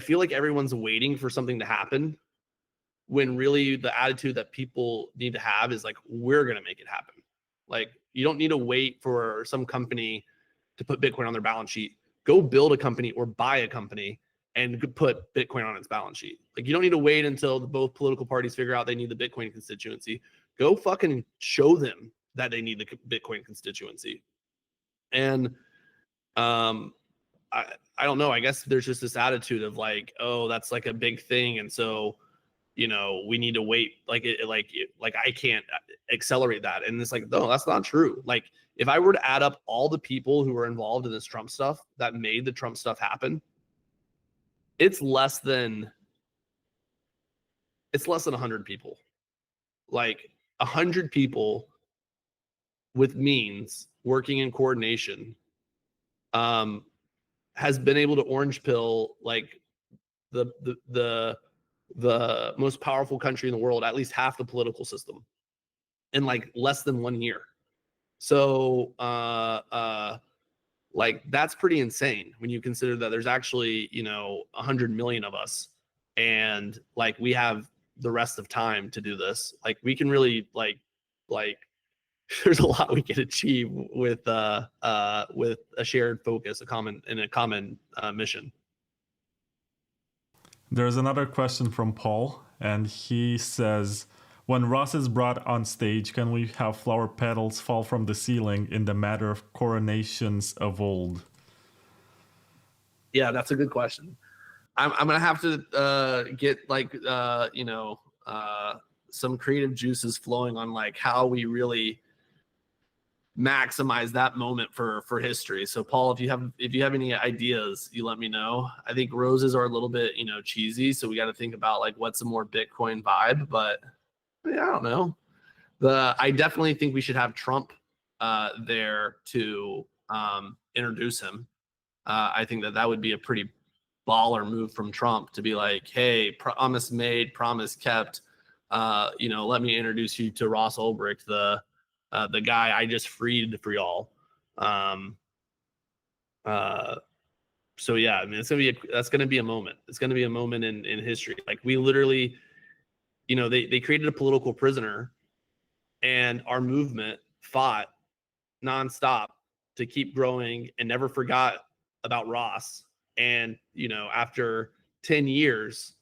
[SPEAKER 2] feel like everyone's waiting for something to happen, when really the attitude that people need to have is like, we're going to make it happen. Like, you don't need to wait for some company to put Bitcoin on their balance sheet. Go build a company or buy a company and put Bitcoin on its balance sheet. Like, you don't need to wait until both political parties figure out they need the Bitcoin constituency. Go fucking show them that they need the Bitcoin constituency. And I don't know. I guess there's just this attitude of like, oh, that's like a big thing, and so we need to wait. Like I can't accelerate that. And it's like, no, that's not true. Like, if I were to add up all the people who were involved in this Trump stuff that made the Trump stuff happen, it's less than 100 people. Like, 100 people with means, working in coordination, has been able to orange pill like the most powerful country in the world, at least half the political system, in like less than 1 year. So like that's pretty insane when you consider that there's actually 100 million of us, and like we have the rest of time to do this. Like we can really like there's a lot we can achieve with a shared focus, a common mission.
[SPEAKER 1] There's another question from Paul, and he says, when Ross is brought on stage, can we have flower petals fall from the ceiling in the matter of coronations of old?
[SPEAKER 2] Yeah, that's a good question. I'm gonna have to get like some creative juices flowing on like how we really maximize that moment for history. So Paul, if you have any ideas, you let me know. I think roses are a little bit cheesy, so we got to think about like what's a more Bitcoin vibe. But yeah, I don't know. I definitely think we should have Trump there to introduce him. I think that would be a pretty baller move from Trump to be like, hey, promise made, promise kept. Let me introduce you to Ross Ulbricht, the guy I just freed for y'all. So yeah, I mean, that's gonna be a moment. It's gonna be a moment in history. Like we literally, they created a political prisoner, and our movement fought nonstop to keep growing and never forgot about Ross. And after 10 years,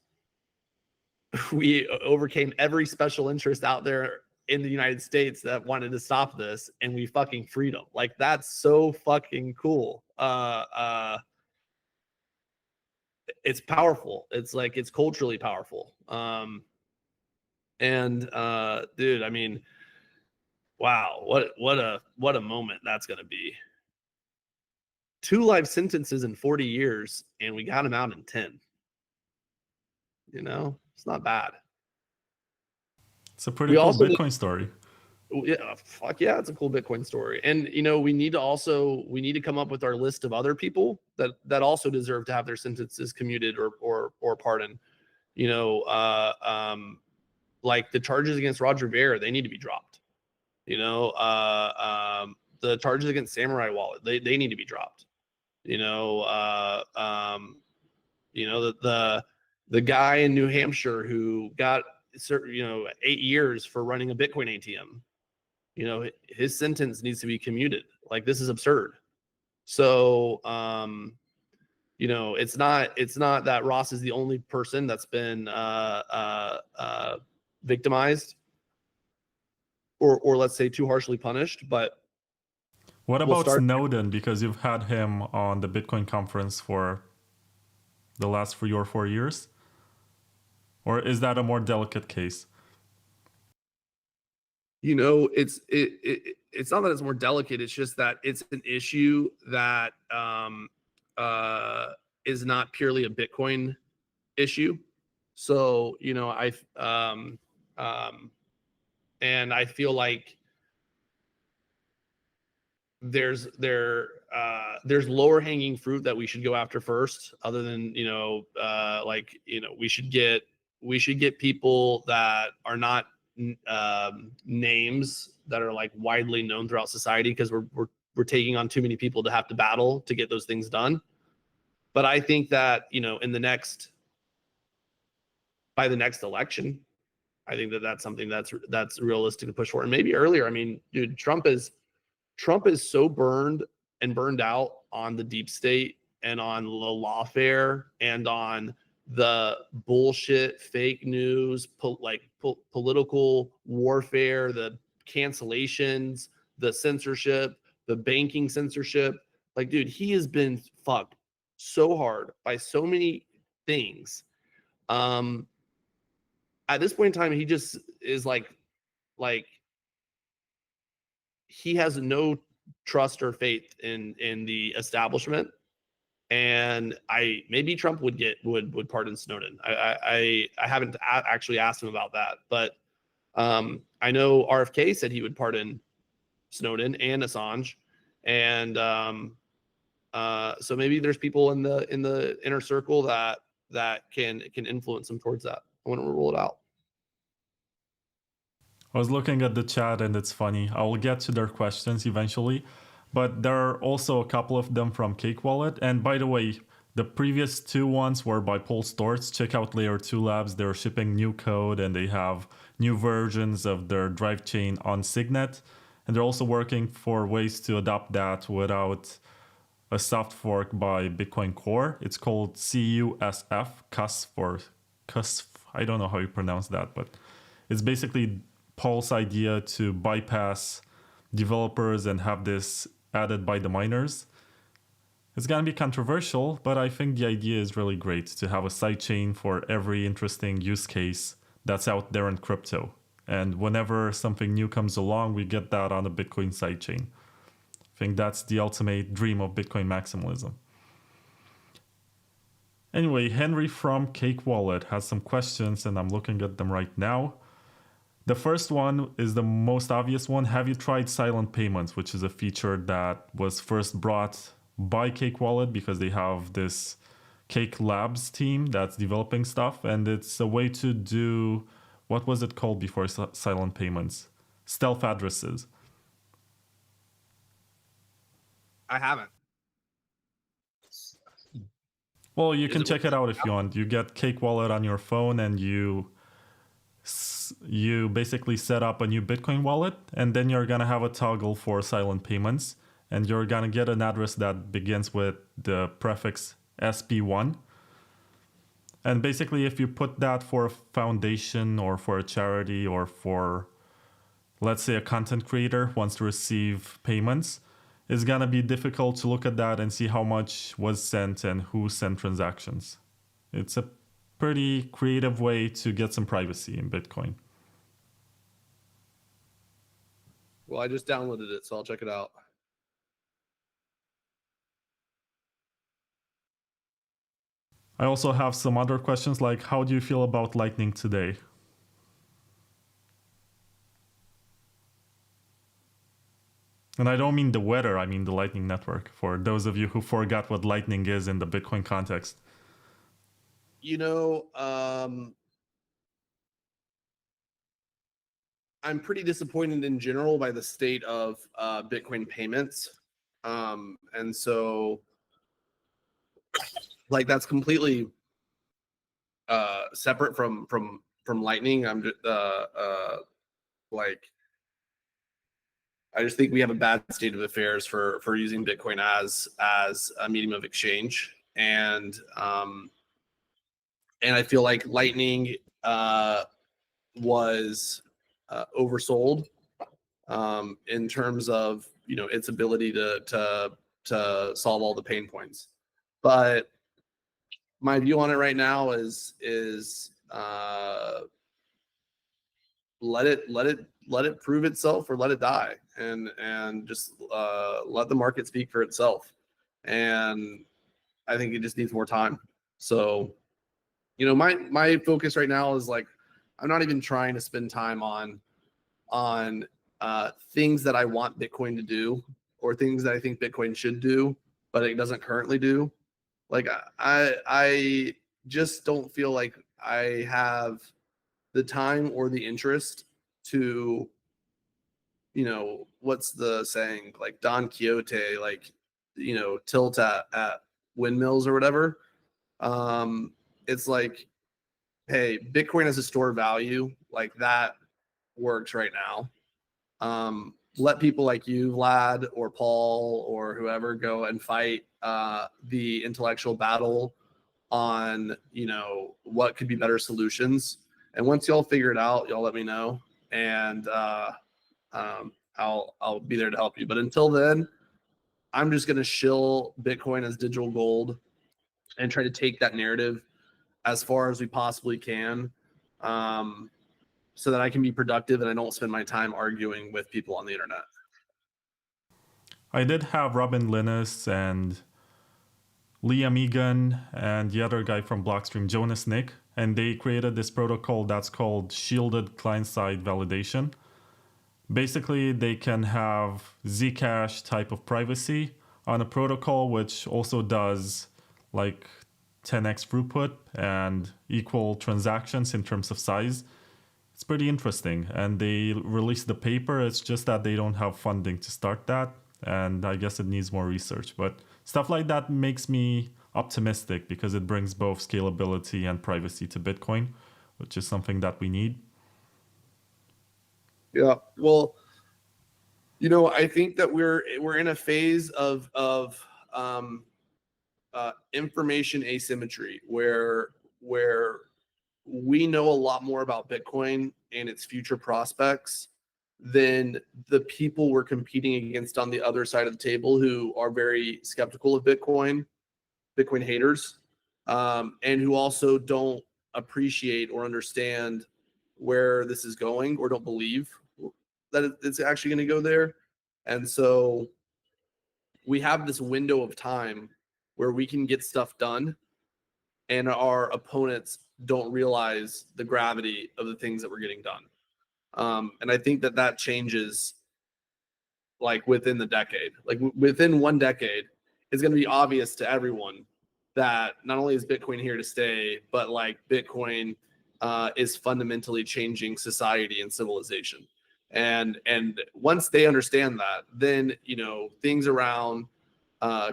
[SPEAKER 2] we overcame every special interest out there in the United States that wanted to stop this, and we fucking freed them. Like that's so fucking cool. It's powerful. It's like it's culturally powerful. Dude, I mean, wow, what a moment that's gonna be. 2 life sentences in 40 years, and we got him out in 10. It's not bad.
[SPEAKER 1] It's a pretty cool Bitcoin story.
[SPEAKER 2] Yeah, fuck yeah, it's a cool Bitcoin story. And we need to come up with our list of other people that also deserve to have their sentences commuted or pardoned. Like the charges against Roger Ver, they need to be dropped. The charges against Samurai Wallet, they need to be dropped. The guy in New Hampshire who got 8 years for running a Bitcoin ATM. His sentence needs to be commuted. Like this is absurd. So it's not that Ross is the only person that's been victimized or let's say too harshly punished. But
[SPEAKER 1] what about Snowden? Because you've had him on the Bitcoin conference for the last 3 or 4 years, or is that a more delicate case?
[SPEAKER 2] It's not that it's more delicate. It's just that it's an issue that is not purely a Bitcoin issue. So and I feel like there's lower hanging fruit that we should go after first, other than we should get people that are not names that are like widely known throughout society, because we're taking on too many people to have to battle to get those things done. But I think that by the next election, I think that's something that's realistic to push for, and maybe earlier. I mean, dude, Trump is so burned out on the deep state and on the lawfare and on the bullshit, fake news, political warfare, the cancellations, the censorship, the banking censorship. Like, dude, he has been fucked so hard by so many things. At this point in time, he just is like he has no trust or faith in the establishment. And maybe Trump would pardon Snowden. I haven't actually asked him about that, but I know RFK said he would pardon Snowden and Assange, and so maybe there's people in the inner circle that can influence them towards that. I want to rule it out.
[SPEAKER 1] I was looking at the chat and it's funny. I will get to their questions eventually, but there are also a couple of them from Cake Wallet. And by the way, the previous two ones were by Paul Storz. Check out Layer 2 Labs. They're shipping new code and they have new versions of their drive chain on Signet. And they're also working for ways to adopt that without a soft fork by Bitcoin Core. It's called CUSF, CUSF. I don't know how you pronounce that, but it's basically Paul's idea to bypass developers and have this added by the miners. It's going to be controversial, but I think the idea is really great to have a sidechain for every interesting use case that's out there in crypto. And whenever something new comes along, we get that on a Bitcoin sidechain. I think that's the ultimate dream of Bitcoin maximalism. Anyway, Henry from Cake Wallet has some questions and I'm looking at them right now. The first one is the most obvious one. Have you tried silent payments, which is a feature that was first brought by Cake Wallet because they have this Cake Labs team that's developing stuff. And it's a way to do, what was it called before silent payments? Stealth addresses.
[SPEAKER 2] I haven't.
[SPEAKER 1] Well, you can check it out if you want. You get Cake Wallet on your phone and you basically set up a new Bitcoin wallet, and then you're gonna have a toggle for silent payments, and you're gonna get an address that begins with the prefix SP1. And basically, if you put that for a foundation or for a charity or for, let's say, a content creator wants to receive payments, it's gonna be difficult to look at that and see how much was sent and who sent transactions. It's a pretty creative way to get some privacy in Bitcoin.
[SPEAKER 2] Well, I just downloaded it, so I'll check it out.
[SPEAKER 1] I also have some other questions like, how do you feel about Lightning today? And I don't mean the weather, I mean the Lightning Network, for those of you who forgot what Lightning is in the Bitcoin context.
[SPEAKER 2] You know, I'm pretty disappointed in general by the state of Bitcoin payments. And so, like, that's completely separate from Lightning. I'm just like, I just think we have a bad state of affairs for using Bitcoin as a medium of exchange, and I feel like Lightning was oversold in terms of its ability to solve all the pain points. But my view on it right now is let it prove itself or let it die, and just let the market speak for itself. And I think it just needs more time. So, my focus right now is like, I'm not even trying to spend time on things that I want Bitcoin to do or things that I think Bitcoin should do, but it doesn't currently do. Like, I just don't feel like I have the time or the interest to, what's the saying, like Don Quixote, like, tilt at windmills or whatever. It's like, hey, Bitcoin as a store of value, like that works right now. Let people like you, Vlad, or Paul, or whoever go and fight the intellectual battle on, what could be better solutions. And once y'all figure it out, y'all let me know, and I'll be there to help you. But until then, I'm just gonna shill Bitcoin as digital gold and try to take that narrative as far as we possibly can, so that I can be productive and I don't spend my time arguing with people on the internet.
[SPEAKER 1] I did have Robin Linus and Liam Egan and the other guy from Blockstream, Jonas Nick, and they created this protocol that's called shielded client-side validation. Basically, they can have Zcash type of privacy on a protocol, which also does like 10x throughput and equal transactions in terms of size. It's pretty interesting. And they released the paper. It's just that they don't have funding to start that. And I guess it needs more research. But stuff like that makes me optimistic because it brings both scalability and privacy to Bitcoin, which is something that we need.
[SPEAKER 2] Yeah. Well, I think that we're in a phase of information asymmetry where we know a lot more about Bitcoin and its future prospects than the people we're competing against on the other side of the table, who are very skeptical of Bitcoin haters, and who also don't appreciate or understand where this is going, or don't believe that it's actually going to go there. And so we have this window of time where we can get stuff done, and our opponents don't realize the gravity of the things that we're getting done. And I think that changes like within the decade. Like within 1 decade, it's going to be obvious to everyone that not only is Bitcoin here to stay, but like Bitcoin is fundamentally changing society and civilization. And once they understand that, then things around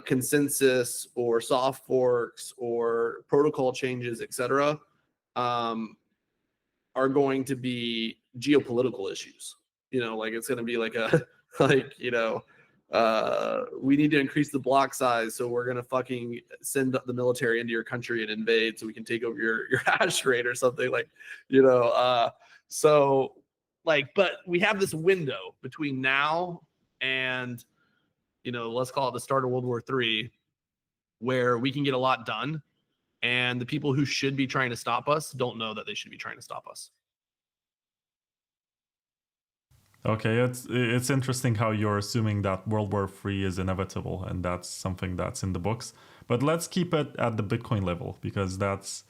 [SPEAKER 2] consensus or soft forks or protocol changes, etc., are going to be geopolitical issues. Like it's going to be like a we need to increase the block size, so we're going to fucking send the military into your country and invade so we can take over your hash rate or something, so like, but we have this window between now and let's call it the start of World War III, where we can get a lot done, and the people who should be trying to stop us don't know that they should be trying to stop us.
[SPEAKER 1] Okay, it's interesting how you're assuming that World War III is inevitable, and that's something that's in the books. But let's keep it at the Bitcoin level, because that's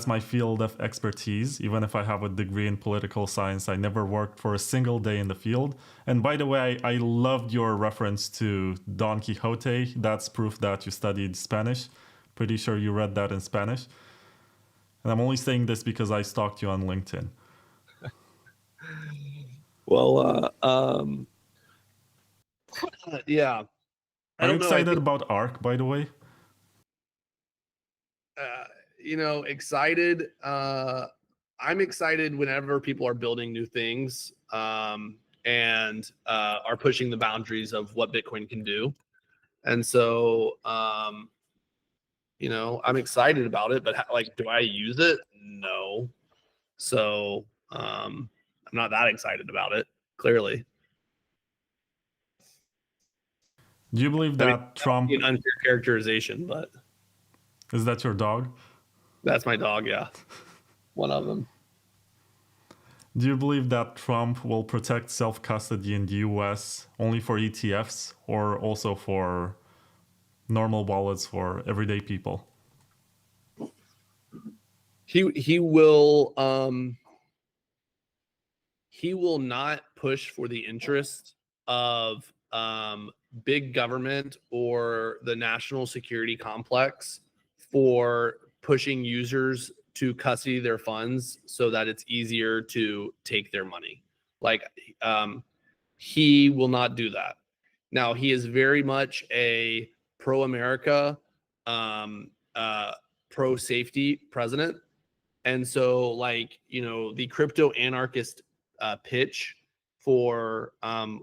[SPEAKER 1] my field of expertise. Even if I have a degree in political science, I never worked for a single day in the field. And by the way, I loved your reference to Don Quixote. That's proof that you studied Spanish. Pretty sure you read that in Spanish. And I'm only saying this because I stalked you on LinkedIn.
[SPEAKER 2] Well, yeah.
[SPEAKER 1] Are you excited about ARC, by the way?
[SPEAKER 2] Excited. I'm excited whenever people are building new things and are pushing the boundaries of what Bitcoin can do. And so, I'm excited about it, but like, do I use it? No. So, I'm not that excited about it, clearly.
[SPEAKER 1] Do you believe that Trump...
[SPEAKER 2] An unfair characterization, but...
[SPEAKER 1] Is that your dog?
[SPEAKER 2] That's my dog, yeah. One of them.
[SPEAKER 1] Do you believe that Trump will protect self-custody in the US only for ETFs or also for normal wallets for everyday people?
[SPEAKER 2] He will not push for the interest of big government or the national security complex for pushing users to custody their funds so that it's easier to take their money. Like, he will not do that. Now, he is very much a pro-America, pro-safety president. And so, like, the crypto anarchist pitch for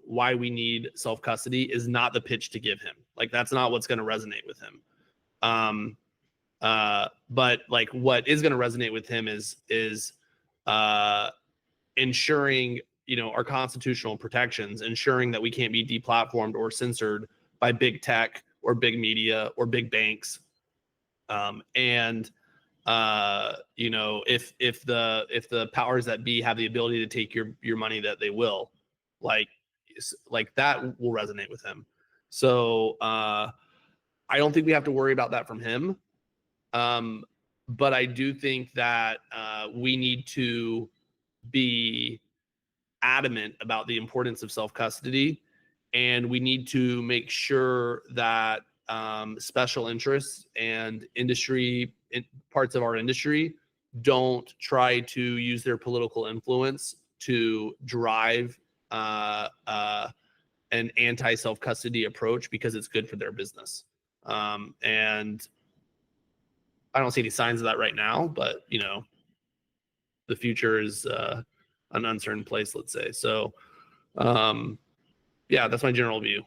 [SPEAKER 2] why we need self-custody is not the pitch to give him. Like, that's not what's going to resonate with him. But like, what is going to resonate with him is ensuring, our constitutional protections, ensuring that we can't be deplatformed or censored by big tech or big media or big banks. And if the powers that be have the ability to take your money, that they will, like that will resonate with him. So I don't think we have to worry about that from him. But I do think that we need to be adamant about the importance of self-custody, and we need to make sure that special interests and parts of our industry don't try to use their political influence to drive an anti-self-custody approach because it's good for their business. And I don't see any signs of that right now, but the future is an uncertain place, let's say. So yeah, that's my general view.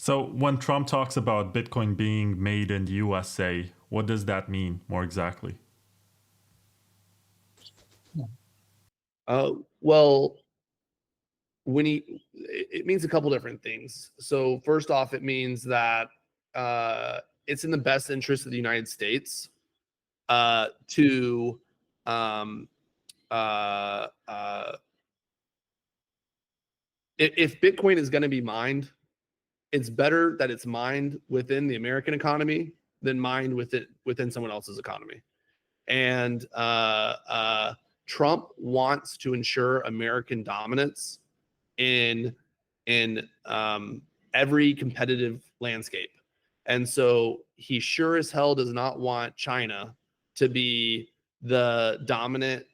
[SPEAKER 1] So when Trump talks about Bitcoin being made in the USA, what does that mean more exactly?
[SPEAKER 2] Well, it means a couple different things. So first off, it means that it's in the best interest of the United States to if Bitcoin is going to be mined, it's better that it's mined within the American economy than mined within someone else's economy. And Trump wants to ensure American dominance in every competitive landscape. And so he sure as hell does not want China to be the dominant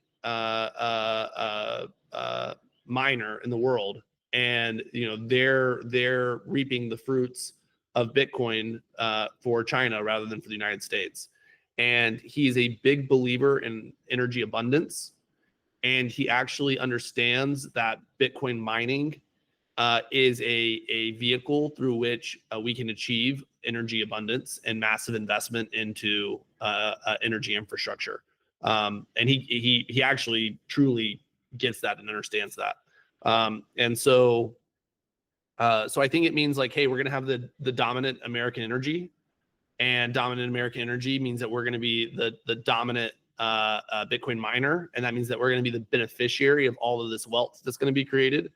[SPEAKER 2] miner in the world. And they're reaping the fruits of Bitcoin for China rather than for the United States. And he's a big believer in energy abundance. And he actually understands that Bitcoin mining is a vehicle through which we can achieve energy abundance and massive investment into energy infrastructure. And he actually truly gets that and understands that. And so I think it means like, hey, we're going to have the dominant American energy, and dominant American energy means that we're going to be the dominant Bitcoin miner. And that means that we're going to be the beneficiary of all of this wealth that's going to be created.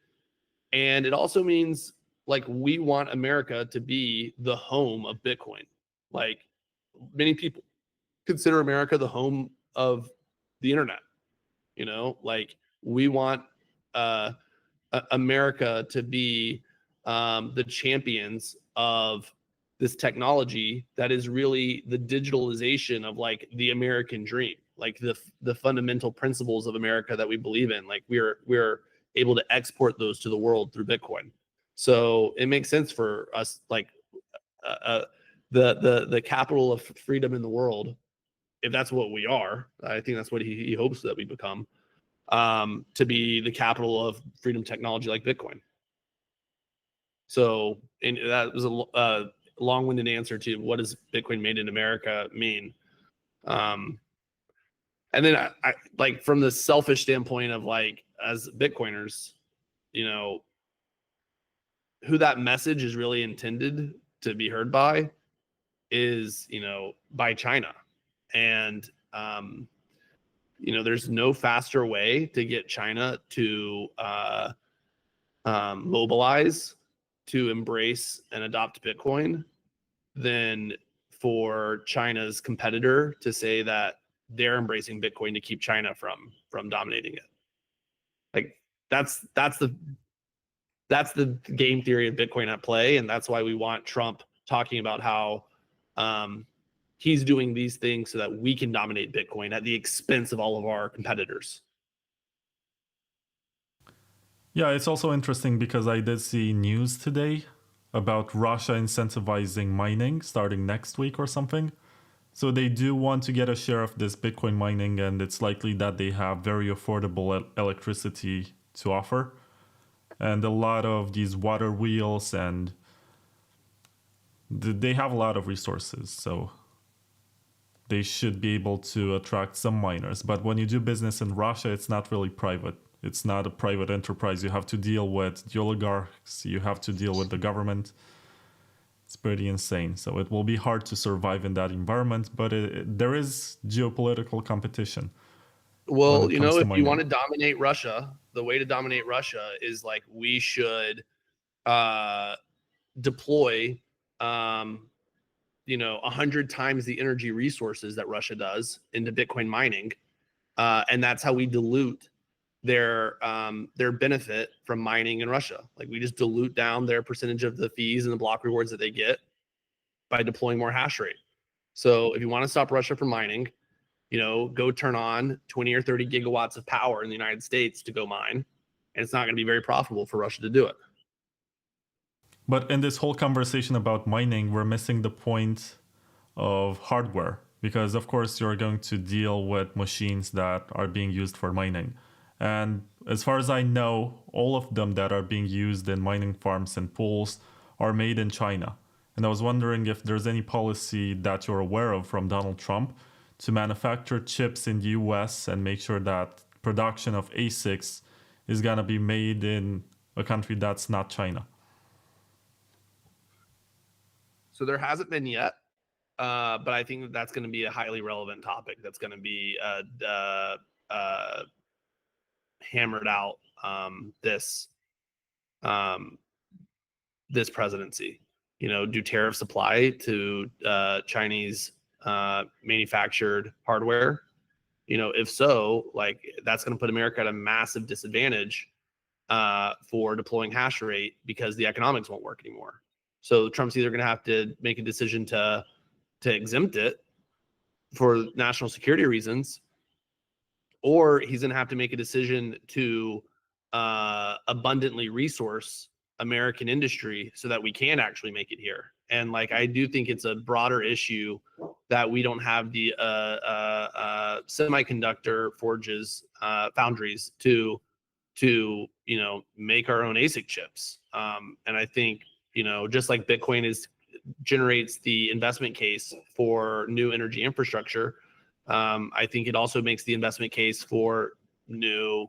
[SPEAKER 2] And it also means like we want America to be the home of Bitcoin. Like many people consider America the home of the internet. Like we want America to be the champions of this technology that is really the digitalization of like the American dream, like the fundamental principles of America that we believe in. Like we're able to export those to the world through Bitcoin. So it makes sense for us, like the capital of freedom in the world, if that's what we are. I think that's what he hopes that we become, to be the capital of freedom technology like Bitcoin. So, and that was a long-winded answer to what does Bitcoin made in America mean. And then I like from the selfish standpoint of like, as Bitcoiners, who that message is really intended to be heard by is, by China. And, there's no faster way to get China to mobilize, to embrace and adopt Bitcoin than for China's competitor to say that they're embracing Bitcoin to keep China from dominating it. Like that's the game theory of Bitcoin at play, and that's why we want Trump talking about how he's doing these things so that we can dominate Bitcoin at the expense of all of our competitors.
[SPEAKER 1] Yeah, it's also interesting because I did see news today about Russia incentivizing mining starting next week or something. So they do want to get a share of this Bitcoin mining, and it's likely that they have very affordable electricity to offer. And a lot of these water wheels, and they have a lot of resources. So they should be able to attract some miners. But when you do business in Russia, it's not really private. It's not a private enterprise. You have to deal with the oligarchs. You have to deal with the government. It's pretty insane. So it will be hard to survive in that environment, but there is geopolitical competition.
[SPEAKER 2] Well, if you want to dominate Russia, the way to dominate Russia is like we should deploy 100 times the energy resources that Russia does into Bitcoin mining. And that's how we dilute their benefit from mining in Russia. Like we just dilute down their percentage of the fees and the block rewards that they get by deploying more hash rate. So if you want to stop Russia from mining, go turn on 20 or 30 gigawatts of power in the United States to go mine, and it's not going to be very profitable for Russia to do it.
[SPEAKER 1] But in this whole conversation about mining, we're missing the point of hardware, because of course you're going to deal with machines that are being used for mining. And as far as I know, all of them that are being used in mining farms and pools are made in China. And I was wondering if there's any policy that you're aware of from Donald Trump to manufacture chips in the US and make sure that production of ASICs is going to be made in a country that's not China.
[SPEAKER 2] So there hasn't been yet, but I think that's going to be a highly relevant topic that's going to be hammered out this presidency. Do tariffs apply to Chinese manufactured hardware? If so, like that's going to put America at a massive disadvantage for deploying hash rate because the economics won't work anymore. So Trump's either going to have to make a decision to exempt it for national security reasons, or he's going to have to make a decision to abundantly resource American industry so that we can actually make it here. And like, I do think it's a broader issue that we don't have the semiconductor forges, foundries to make our own ASIC chips. And I think, just like Bitcoin generates the investment case for new energy infrastructure, I think it also makes the investment case for new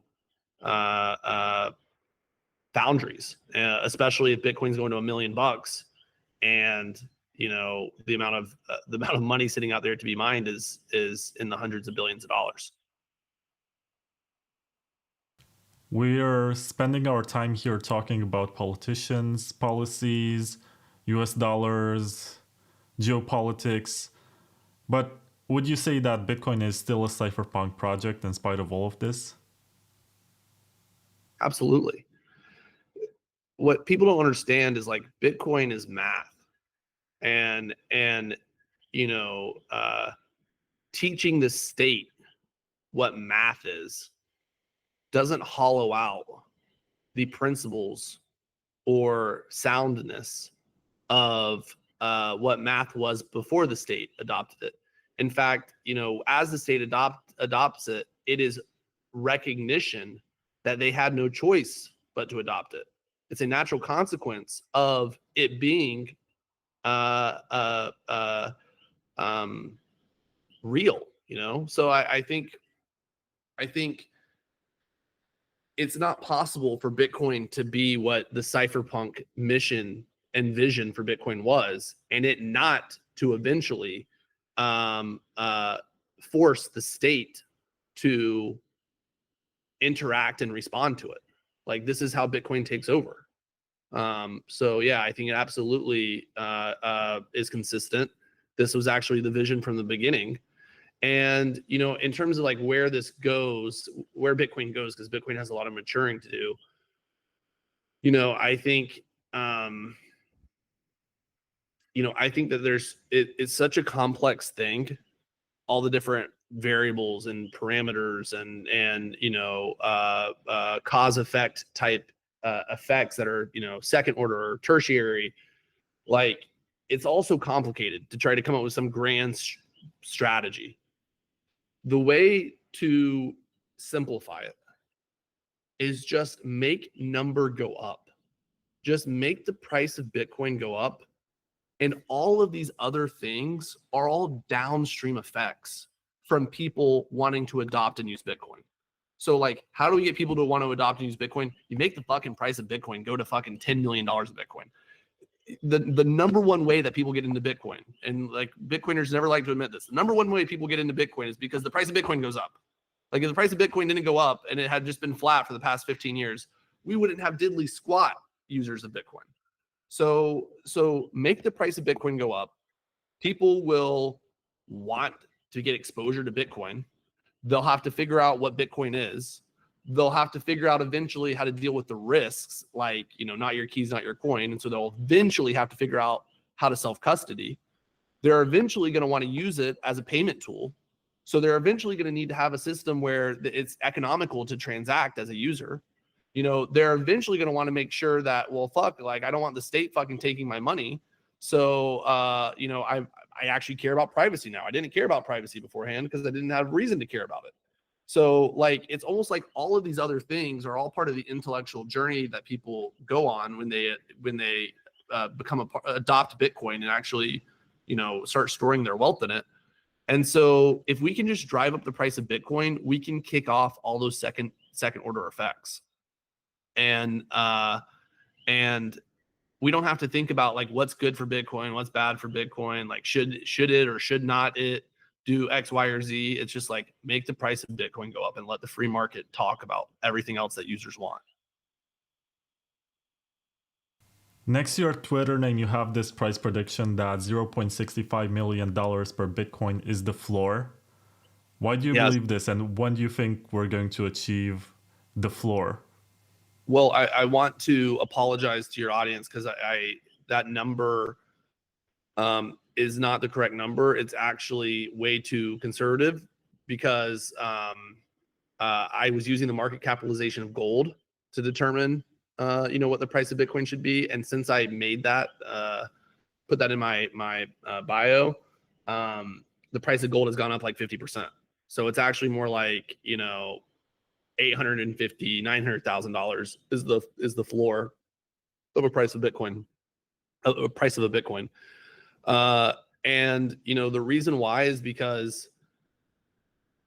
[SPEAKER 2] foundries, especially if Bitcoin's going to $1 million, and the amount of money sitting out there to be mined is in the hundreds of billions of dollars.
[SPEAKER 1] We're spending our time here talking about politicians, policies, US dollars, geopolitics. But would you say that Bitcoin is still a cypherpunk project in spite of all of this?
[SPEAKER 2] Absolutely. What people don't understand is like Bitcoin is math, and teaching the state what math is doesn't hollow out the principles or soundness of what math was before the state adopted it. In fact, as the state adopts it, it is recognition that they had no choice but to adopt it. It's a natural consequence of it being real, So I think it's not possible for Bitcoin to be what the cypherpunk mission and vision for Bitcoin was, and it not to eventually force the state to interact and respond to it. Like, this is how Bitcoin takes over. So yeah, I think it absolutely is consistent. This was actually the vision from the beginning. And, in terms of like where this goes, where Bitcoin goes, because Bitcoin has a lot of maturing to do, I think, I think that it's such a complex thing, all the different variables and parameters and cause effect type effects that are, second order or tertiary. Like, it's also complicated to try to come up with some grand strategy. The way to simplify it is just make number go up. Just make the price of Bitcoin go up. And all of these other things are all downstream effects from people wanting to adopt and use Bitcoin. So like, how do we get people to want to adopt and use Bitcoin? You make the fucking price of Bitcoin go to fucking $10 million of Bitcoin. The number one way that people get into Bitcoin, and like Bitcoiners never like to admit this, the number one way people get into Bitcoin is because the price of Bitcoin goes up. Like, if the price of Bitcoin didn't go up and it had just been flat for the past 15 years, we wouldn't have diddly squat users of Bitcoin. So make the price of Bitcoin go up. People will want to get exposure to Bitcoin. They'll have to figure out what Bitcoin is. they'll have to figure out eventually how to deal with the risks, like, not your keys, not your coin. And so they'll eventually have to figure out how to self-custody. They're eventually going to want to use it as a payment tool. So they're eventually going to need to have a system where it's economical to transact as a user. They're eventually going to want to make sure that, well, fuck, like, I don't want the state fucking taking my money. So, I actually care about privacy now. I didn't care about privacy beforehand because I didn't have reason to care about it. So, like, it's almost like all of these other things are all part of the intellectual journey that people go on when they adopt Bitcoin and actually, start storing their wealth in it. And so, if we can just drive up the price of Bitcoin, we can kick off all those second order effects. And we don't have to think about like what's good for Bitcoin, what's bad for Bitcoin, like should it or should not it do X, Y, or Z. It's just like make the price of Bitcoin go up and let the free market talk about everything else that users want.
[SPEAKER 1] Next to your Twitter name, you have this price prediction that $0.65 million per Bitcoin is the floor. Why do you believe this, and when do you think we're going to achieve the floor?
[SPEAKER 2] Well, I want to apologize to your audience because that number is not the correct number. It's actually way too conservative because I was using the market capitalization of gold to determine what the price of Bitcoin should be. And since I made that, put that in my bio, the price of gold has gone up like 50%. So it's actually more like, $850,000, $900,000 is the floor of a price of Bitcoin, a price of a Bitcoin. And the reason why is because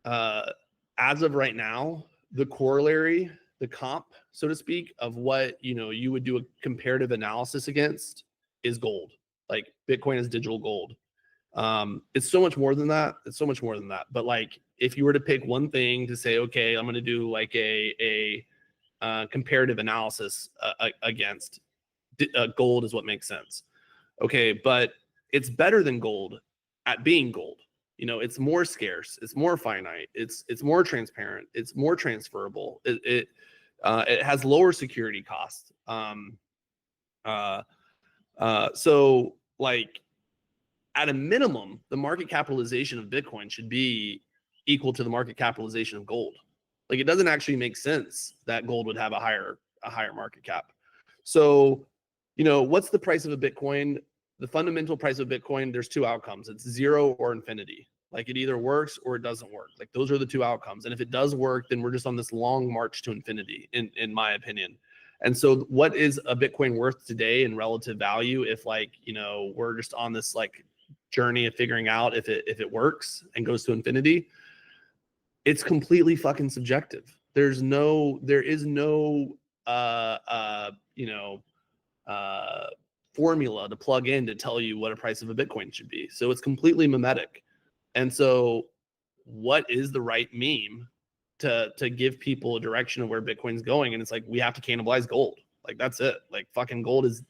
[SPEAKER 2] as of right now, the corollary, the comp, so to speak, of what you would do a comparative analysis against is gold. Like Bitcoin is digital gold. It's so much more than that. But like, if you were to pick one thing to say, okay, I'm going to do like a comparative analysis against gold is what makes sense. Okay, but it's better than gold at being gold. It's more scarce. It's more finite. It's more transparent. It's more transferable. It has lower security costs. So like, at a minimum, the market capitalization of Bitcoin should be equal to the market capitalization of gold. Like, it doesn't actually make sense that gold would have a higher market cap. So, what's the price of a Bitcoin? The fundamental price of Bitcoin, there's two outcomes. It's 0 or infinity. Like, it either works or it doesn't work. Like, those are the two outcomes. And if it does work, then we're just on this long march to infinity, in my opinion. And so what is a Bitcoin worth today in relative value if we're just on this like journey of figuring out if it works and goes to infinity? It's completely fucking subjective. There is no formula to plug in to tell you what a price of a Bitcoin should be. So it's completely mimetic. And so what is the right meme to give people a direction of where Bitcoin's going? And it's like, we have to cannibalize gold. Like, that's it. Like, fucking gold is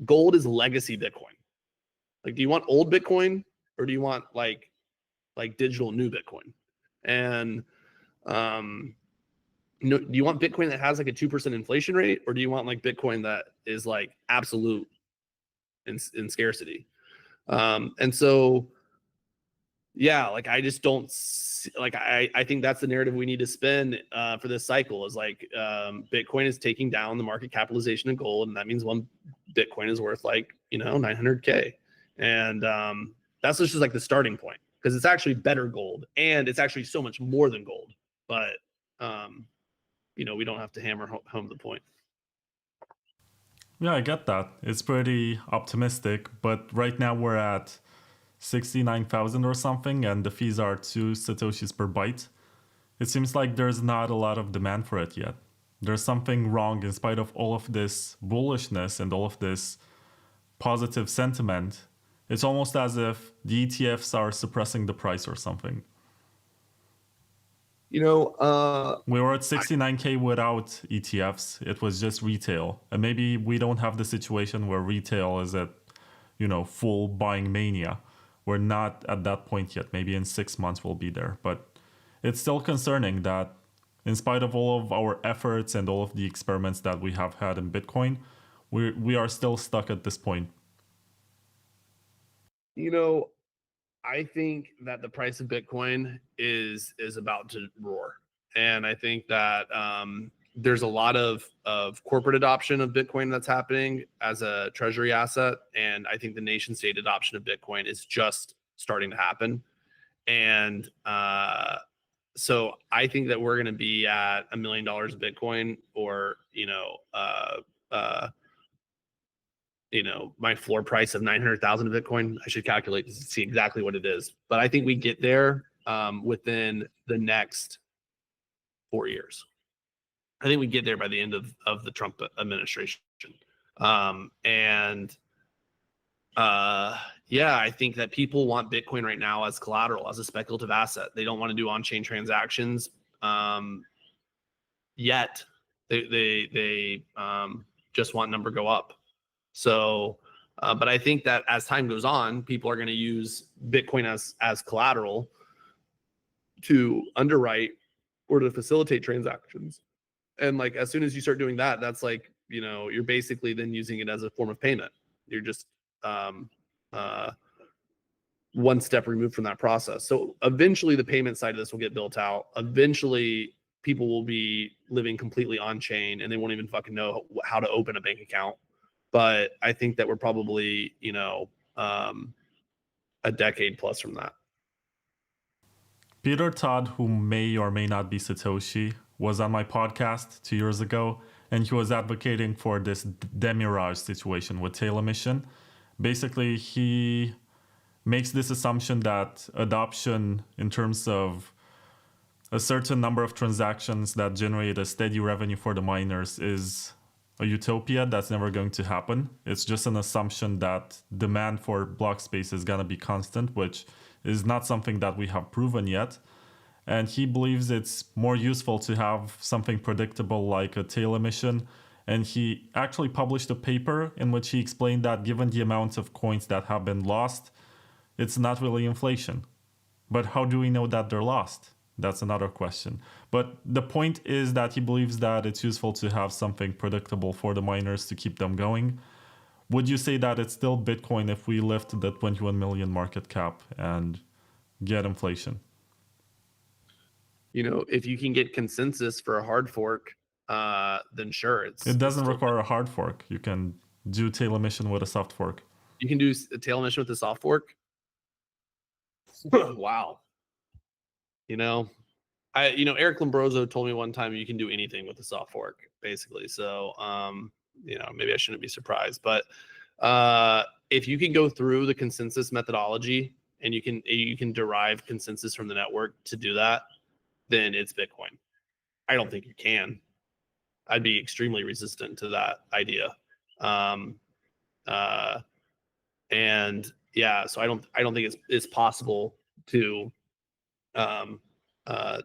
[SPEAKER 2] gold is legacy Bitcoin. Like, do you want old Bitcoin or do you want like digital new Bitcoin? And do you want Bitcoin that has like a 2% inflation rate, or do you want like Bitcoin that is like absolute in scarcity? And so, yeah, like, I just don't like, I think that's the narrative we need to spin for this cycle is like, Bitcoin is taking down the market capitalization of gold. And that means one Bitcoin is worth like, $900K. And that's just like the starting point, because it's actually better gold and it's actually so much more than gold. But, we don't have to hammer home the point.
[SPEAKER 1] Yeah, I get that. It's pretty optimistic, but right now we're at 69,000 or something, and the fees are 2 satoshis per byte. It seems like there's not a lot of demand for it yet. There's something wrong in spite of all of this bullishness and all of this positive sentiment. It's almost as if the ETFs are suppressing the price or something. We were at 69K without ETFs. It was just retail. And maybe we don't have the situation where retail is at, full buying mania. We're not at that point yet. Maybe in 6 months we'll be there. But it's still concerning that in spite of all of our efforts and all of the experiments that we have had in Bitcoin, we are still stuck at this point.
[SPEAKER 2] I think that the price of Bitcoin is about to roar, and I think that there's a lot of corporate adoption of Bitcoin that's happening as a treasury asset, and I think the nation state adoption of Bitcoin is just starting to happen. And so I think that we're going to be at $1 million of Bitcoin, or my floor price of 900,000 of Bitcoin. I should calculate to see exactly what it is, but I think we get there within the next 4 years. I think we get there by the end of the Trump administration. Yeah, I think that people want Bitcoin right now as collateral, as a speculative asset. They don't want to do on-chain transactions yet. They just want number go up. So, but I think that as time goes on, people are going to use Bitcoin as collateral to underwrite or to facilitate transactions. And like, as soon as you start doing that, that's like, you're basically then using it as a form of payment. You're just one step removed from that process. So eventually the payment side of this will get built out. Eventually people will be living completely on chain and they won't even fucking know how to open a bank account. But I think that we're probably, a decade plus from that.
[SPEAKER 1] Peter Todd, who may or may not be Satoshi, was on my podcast 2 years ago, and he was advocating for this demirage situation with tail emission. Basically, he makes this assumption that adoption in terms of a certain number of transactions that generate a steady revenue for the miners is a utopia that's never going to happen. It's just an assumption that demand for block space is going to be constant, which is not something that we have proven yet. And he believes it's more useful to have something predictable like a tail emission. And he actually published a paper in which he explained that given the amount of coins that have been lost, it's not really inflation. But how do we know that they're lost? That's another question. But the point is that he believes that it's useful to have something predictable for the miners to keep them going. Would you say that it's still Bitcoin if we lift the 21 million market cap and get inflation?
[SPEAKER 2] If you can get consensus for a hard fork, then sure.
[SPEAKER 1] It doesn't require a hard fork. You can do tail emission with a soft fork.
[SPEAKER 2] You can do a tail emission with a soft fork? Wow. Eric Lombroso told me one time you can do anything with a soft fork, basically. So, maybe I shouldn't be surprised. But if you can go through the consensus methodology and you can derive consensus from the network to do that, then it's Bitcoin. I don't think you can. I'd be extremely resistant to that idea. And yeah, so I don't think it's possible to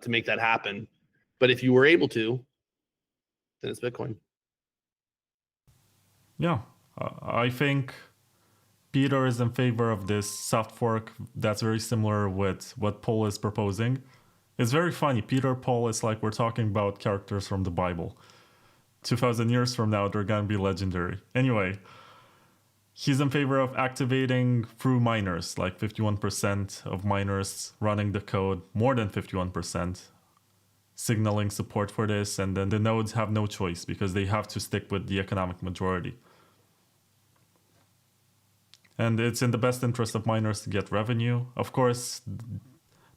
[SPEAKER 2] make that happen. But if you were able to, then it's Bitcoin.
[SPEAKER 1] Yeah, I think Peter is in favor of this soft fork that's very similar with what Paul is proposing. It's very funny. Peter, Paul, it's like we're talking about characters from the Bible. 2,000 years from now, they're going to be legendary. Anyway, he's in favor of activating through miners, like 51% of miners running the code, more than 51%, signaling support for this, and then the nodes have no choice because they have to stick with the economic majority. And it's in the best interest of miners to get revenue. Of course,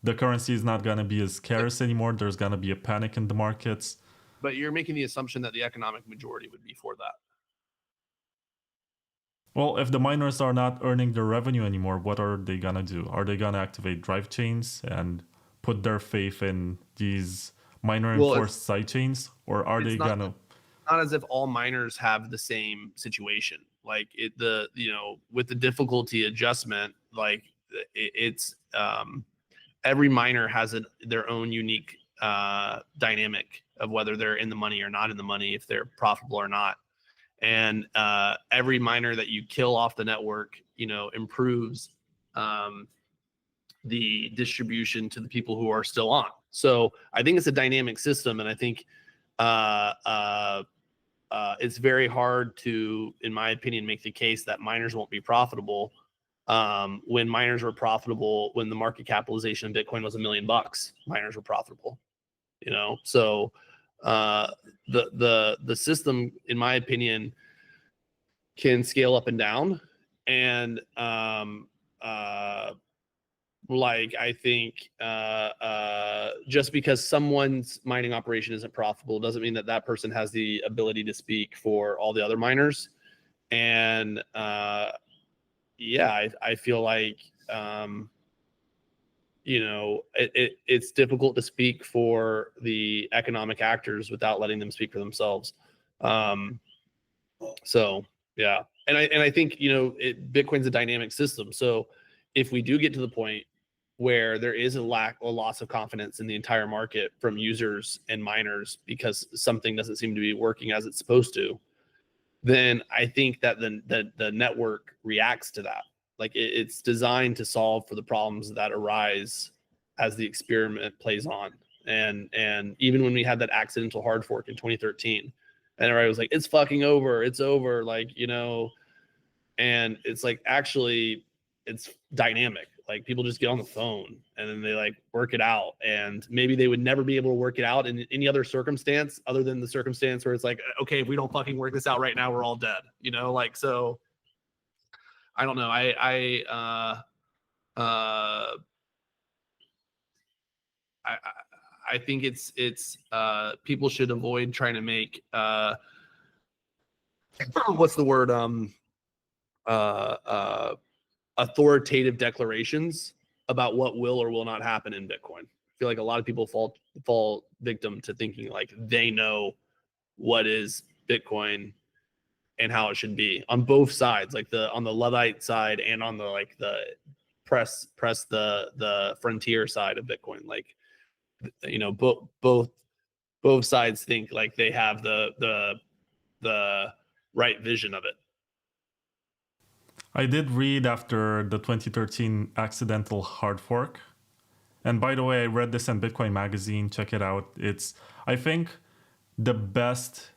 [SPEAKER 1] the currency is not going to be as scarce anymore. There's going to be a panic in the markets.
[SPEAKER 2] But you're making the assumption that the economic majority would be for that.
[SPEAKER 1] Well, if the miners are not earning their revenue anymore, what are they going to do? Are they going to activate drive chains and put their faith in these miner-enforced sidechains? Or are they going to...
[SPEAKER 2] Not as if all miners have the same situation. Like with the difficulty adjustment, like it's every miner has their own unique dynamic of whether they're in the money or not in the money, if they're profitable or not. And every miner that you kill off the network, improves the distribution to the people who are still on. So I think it's a dynamic system, and I think it's very hard to, in my opinion, make the case that miners won't be profitable when miners were profitable. When the market capitalization of Bitcoin was $1 million, miners were profitable. You know, so the system, in my opinion, can scale up and down, and like I think just because someone's mining operation isn't profitable doesn't mean that that person has the ability to speak for all the other miners. And yeah, I feel like you know, it's difficult to speak for the economic actors without letting them speak for themselves. So yeah, and I think, you know, Bitcoin's a dynamic system. So if we do get to the point where there is a loss of confidence in the entire market from users and miners because something doesn't seem to be working as it's supposed to, then I think that the network reacts to that. Like it's designed to solve for the problems that arise as the experiment plays on. And even when we had that accidental hard fork in 2013, and everybody was like, it's fucking over, it's over, like, you know, and it's like, actually, it's dynamic. Like people just get on the phone and then they like work it out, and maybe they would never be able to work it out in any other circumstance other than the circumstance where it's like, okay, if we don't fucking work this out right now, we're all dead, you know? Like, so I don't know. I think it's people should avoid trying to make what's the word authoritative declarations about what will or will not happen in Bitcoin. I feel like a lot of people fall victim to thinking like they know what is Bitcoin and how it should be on both sides, like on the Luddite side and on the like the press the frontier side of Bitcoin. Like, you know, both sides think like they have the right vision of it.
[SPEAKER 1] I did read after the 2013 accidental hard fork. And by the way, I read this in Bitcoin Magazine. Check it out. It's, I think, the best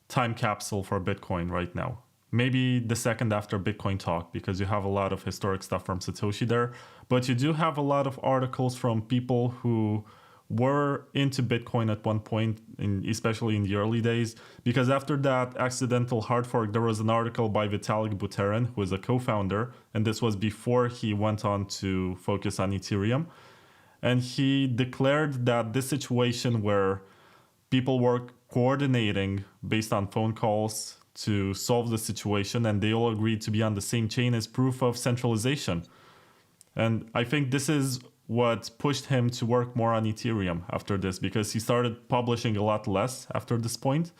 [SPEAKER 1] time capsule for Bitcoin right now. Maybe the second after Bitcoin Talk, because you have a lot of historic stuff from Satoshi there. But you do have a lot of articles from people who were into Bitcoin at one point, especially in the early days, because after that accidental hard fork, there was an article by Vitalik Buterin, who is a co-founder, and this was before he went on to focus on Ethereum. And he declared that this situation where people were coordinating based on phone calls to solve the situation, and they all agreed to be on the same chain, is proof of centralization. And I think this is what pushed him to work more on Ethereum after this, because he started publishing a lot less after this point.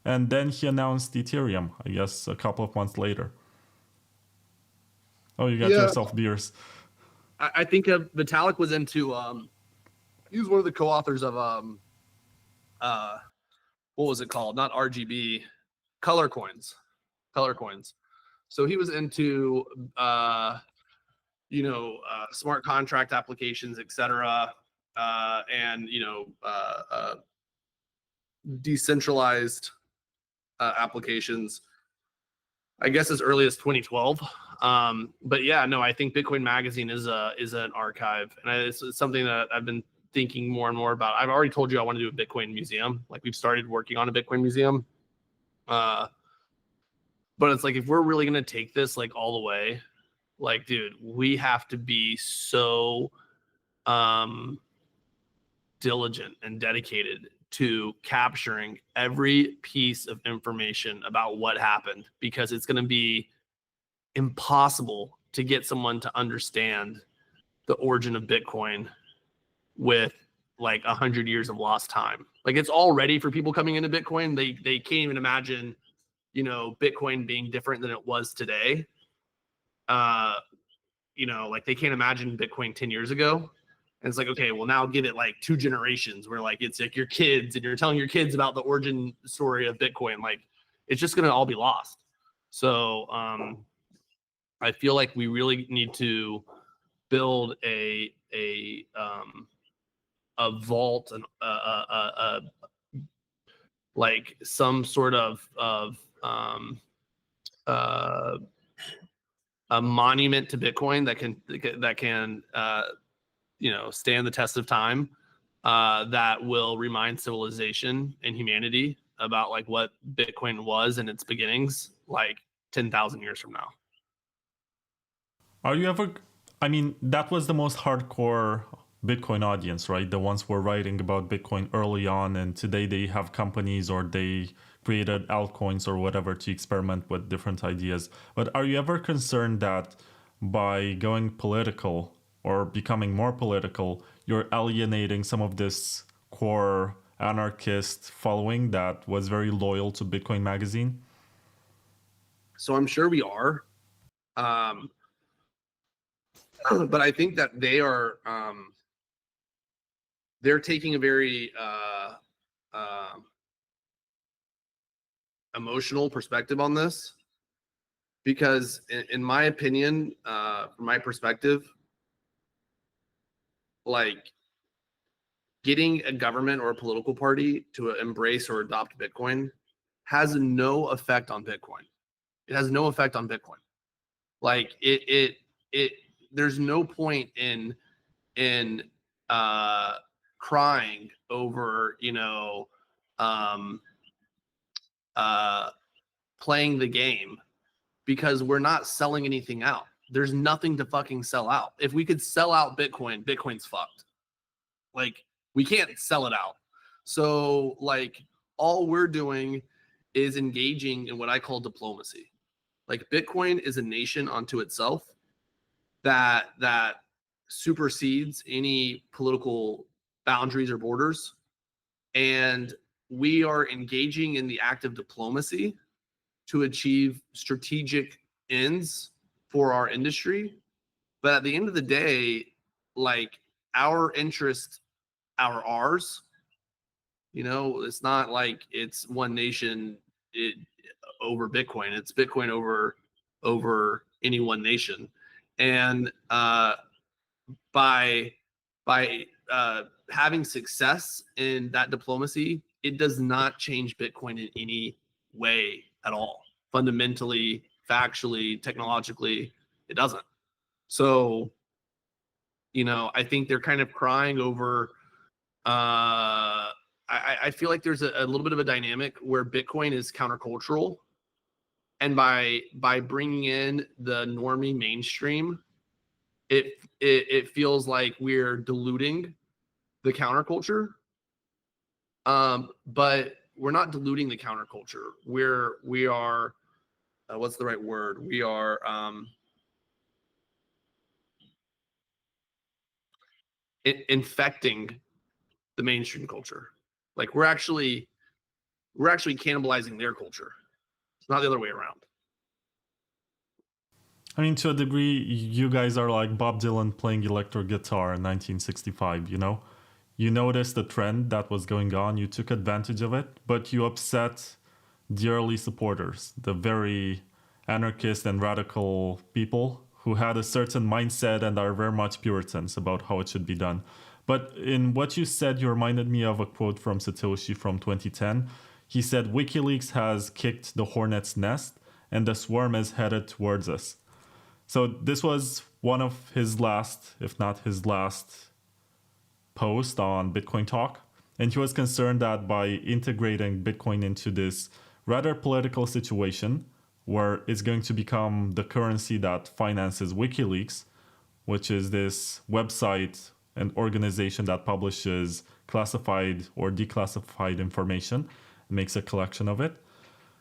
[SPEAKER 1] And then he announced Ethereum, I guess, a couple of months later. Oh, you got yourself beers.
[SPEAKER 2] I think Vitalik was into, he was one of the co-authors of, what was it called? Not RGB, color coins. So he was into, you know, smart contract applications, etc., and, you know, decentralized applications, I guess as early as 2012. But yeah, no, I think Bitcoin Magazine is an archive, and it's something that I've been thinking more and more about. I've already told you I want to do a Bitcoin museum. Like, we've started working on a Bitcoin museum. But it's like, if we're really going to take this like all the way, like, dude, we have to be so diligent and dedicated to capturing every piece of information about what happened, because it's going to be impossible to get someone to understand the origin of Bitcoin with like 100 years of lost time. Like, it's all ready for people coming into Bitcoin. They can't even imagine, you know, Bitcoin being different than it was today. You know, like, they can't imagine Bitcoin 10 years ago. And it's like, okay, well, now give it like 2 generations where like it's like your kids, and you're telling your kids about the origin story of Bitcoin. Like, it's just going to all be lost. So I feel like we really need to build a vault and like some sort of a monument to Bitcoin that can stand the test of time, that will remind civilization and humanity about like what Bitcoin was in its beginnings, like 10,000 years from now.
[SPEAKER 1] Are you ever? I mean, that was the most hardcore Bitcoin audience, right? The ones who were writing about Bitcoin early on, and today they have companies or they created altcoins or whatever to experiment with different ideas. But are you ever concerned that by going political or becoming more political, you're alienating some of this core anarchist following that was very loyal to Bitcoin Magazine?
[SPEAKER 2] So I'm sure we are. But I think that they are they're taking a very emotional perspective on this, because in my opinion, from my perspective, like getting a government or a political party to embrace or adopt Bitcoin has no effect on Bitcoin. It has no effect on Bitcoin. Like it there's no point in crying over playing the game, because we're not selling anything out. There's nothing to fucking sell out. If we could sell out Bitcoin, Bitcoin's fucked. Like we can't sell it out. So like all we're doing is engaging in what I call diplomacy. Like Bitcoin is a nation unto itself that supersedes any political boundaries or borders. And we are engaging in the act of diplomacy to achieve strategic ends for our industry. But at the end of the day, like our interests are ours. It's not like it's one nation over Bitcoin. It's Bitcoin over any one nation. And by having success in that diplomacy, it does not change Bitcoin in any way at all. Fundamentally, factually, technologically, it doesn't. So, I think they're kind of crying over. I feel like there's a little bit of a dynamic where Bitcoin is countercultural, and by bringing in the normie mainstream, it feels like we're diluting the counterculture. But we're not diluting the counterculture. We are what's the right word? We are infecting the mainstream culture. Like we're actually cannibalizing their culture. It's not the other way around.
[SPEAKER 1] I mean, to a degree, you guys are like Bob Dylan playing electric guitar in 1965, You noticed the trend that was going on, you took advantage of it, but you upset the early supporters, the very anarchist and radical people who had a certain mindset and are very much Puritans about how it should be done. But in what you said, you reminded me of a quote from Satoshi from 2010. He said, WikiLeaks has kicked the hornet's nest and the swarm is headed towards us. So this was one of his last, if not his last, post on Bitcoin Talk. And he was concerned that by integrating Bitcoin into this rather political situation, where it's going to become the currency that finances WikiLeaks, which is this website and organization that publishes classified or declassified information, makes a collection of it.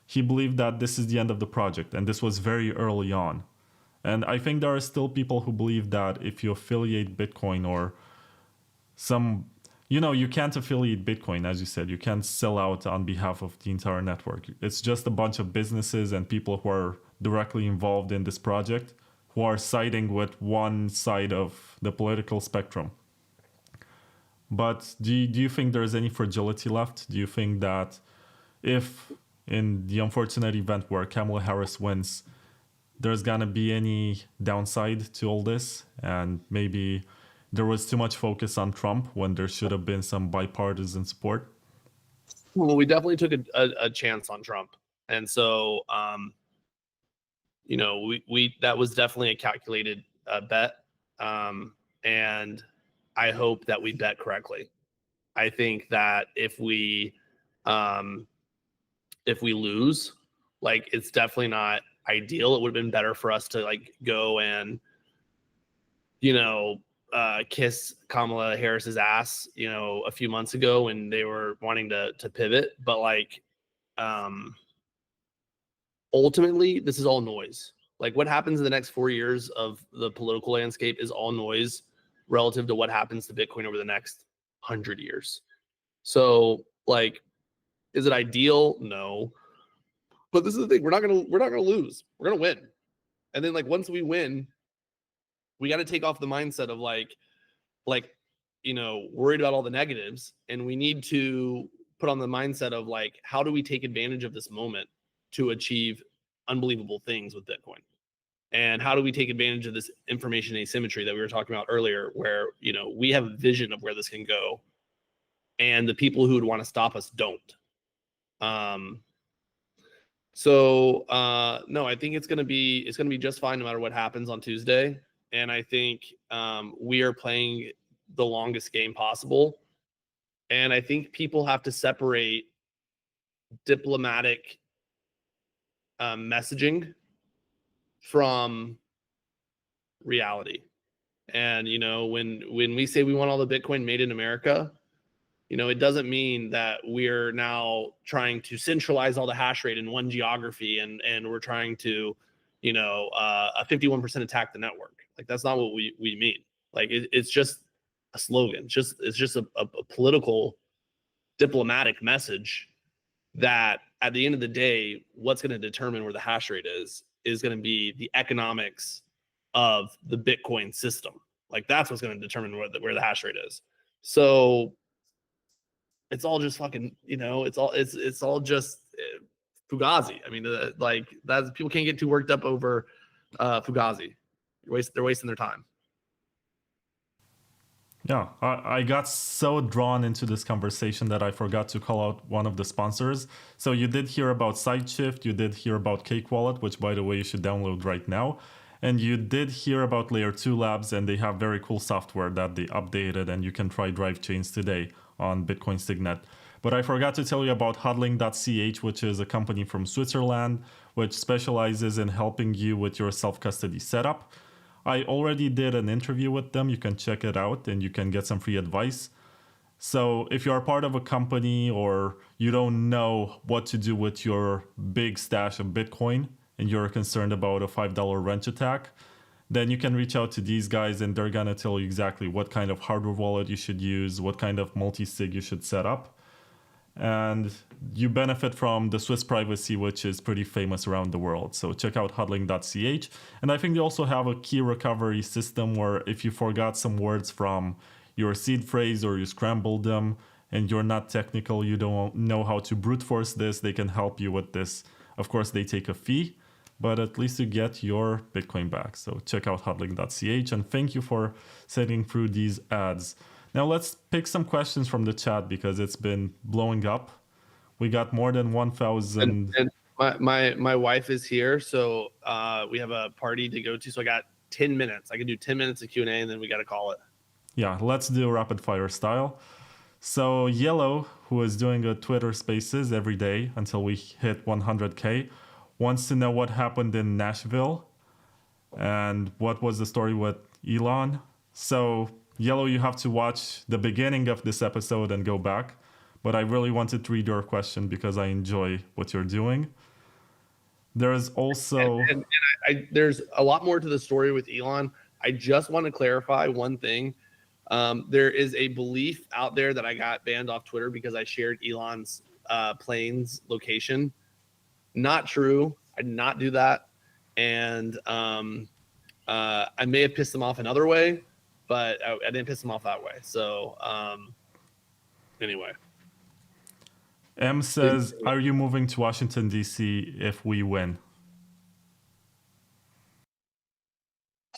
[SPEAKER 1] He believed that this is the end of the project, and this was very early on. And I think there are still people who believe that if you affiliate Bitcoin or you can't affiliate Bitcoin, as you said, you can't sell out on behalf of the entire network. It's just a bunch of businesses and people who are directly involved in this project who are siding with one side of the political spectrum. But do you think there's any fragility left? Do you think that if in the unfortunate event where Kamala Harris wins, there's gonna be any downside to all this, and maybe there was too much focus on Trump when there should have been some bipartisan support?
[SPEAKER 2] Well, we definitely took a chance on Trump, and so we that was definitely a calculated bet, and I hope that we bet correctly. I think that if we lose, like, it's definitely not ideal. It would have been better for us to like go and kiss Kamala Harris's ass, a few months ago when they were wanting to pivot. But like, ultimately, this is all noise. Like, what happens in the next 4 years of the political landscape is all noise relative to what happens to Bitcoin over the next 100 years. So, like, is it ideal? No. But this is the thing: we're not gonna lose. We're gonna win. And then, like, once we win, we got to take off the mindset of like worried about all the negatives, and we need to put on the mindset of like, how do we take advantage of this moment to achieve unbelievable things with Bitcoin? And how do we take advantage of this information asymmetry that we were talking about earlier, where we have a vision of where this can go, and the people who would want to stop us don't. No, I think it's gonna be just fine no matter what happens on Tuesday. And I think we are playing the longest game possible. And I think people have to separate diplomatic messaging from reality. And when we say we want all the Bitcoin made in America, it doesn't mean that we're now trying to centralize all the hash rate in one geography and we're trying to, a 51% attack the network. Like, that's not what we mean. Like, it's just a slogan. It's just a political diplomatic message that at the end of the day, what's going to determine where the hash rate is going to be the economics of the Bitcoin system. Like, that's what's going to determine where the hash rate is. So it's all just fucking, it's all just Fugazi. I mean, like, that's, people can't get too worked up over Fugazi. They're wasting their time.
[SPEAKER 1] Yeah, I got so drawn into this conversation that I forgot to call out one of the sponsors. So you did hear about SideShift, you did hear about Cake Wallet, which, by the way, you should download right now. And you did hear about Layer 2 Labs, and they have very cool software that they updated, and you can try drive chains today on Bitcoin Signet. But I forgot to tell you about hodling.ch, which is a company from Switzerland, which specializes in helping you with your self-custody setup. I already did an interview with them. You can check it out and you can get some free advice. So if you're part of a company or you don't know what to do with your big stash of Bitcoin and you're concerned about a $5 wrench attack, then you can reach out to these guys and they're going to tell you exactly what kind of hardware wallet you should use, what kind of multi-sig you should set up. And you benefit from the Swiss privacy, which is pretty famous around the world. So check out hodling.ch. And I think they also have a key recovery system where if you forgot some words from your seed phrase or you scrambled them and you're not technical, you don't know how to brute force this, they can help you with this. Of course, they take a fee, but at least you get your Bitcoin back. So check out hodling.ch, and thank you for sitting through these ads. Now let's pick some questions from the chat because it's been blowing up. We got more than 1,000.
[SPEAKER 2] And my wife is here, so we have a party to go to. So I got 10 minutes. I can do 10 minutes of Q&A, and then we got to call it.
[SPEAKER 1] Yeah, let's do rapid fire style. So Yellow, who is doing a Twitter Spaces every day until we hit 100K, wants to know what happened in Nashville and what was the story with Elon. So Yellow, you have to watch the beginning of this episode and go back. But I really wanted to read your question because I enjoy what you're doing. There's also...
[SPEAKER 2] And there's a lot more to the story with Elon. I just want to clarify one thing. There is a belief out there that I got banned off Twitter because I shared Elon's plane's location. Not true. I did not do that. And I may have pissed them off another way, but I didn't piss them off that way. So anyway.
[SPEAKER 1] M says, are you moving to Washington, D.C. if we win?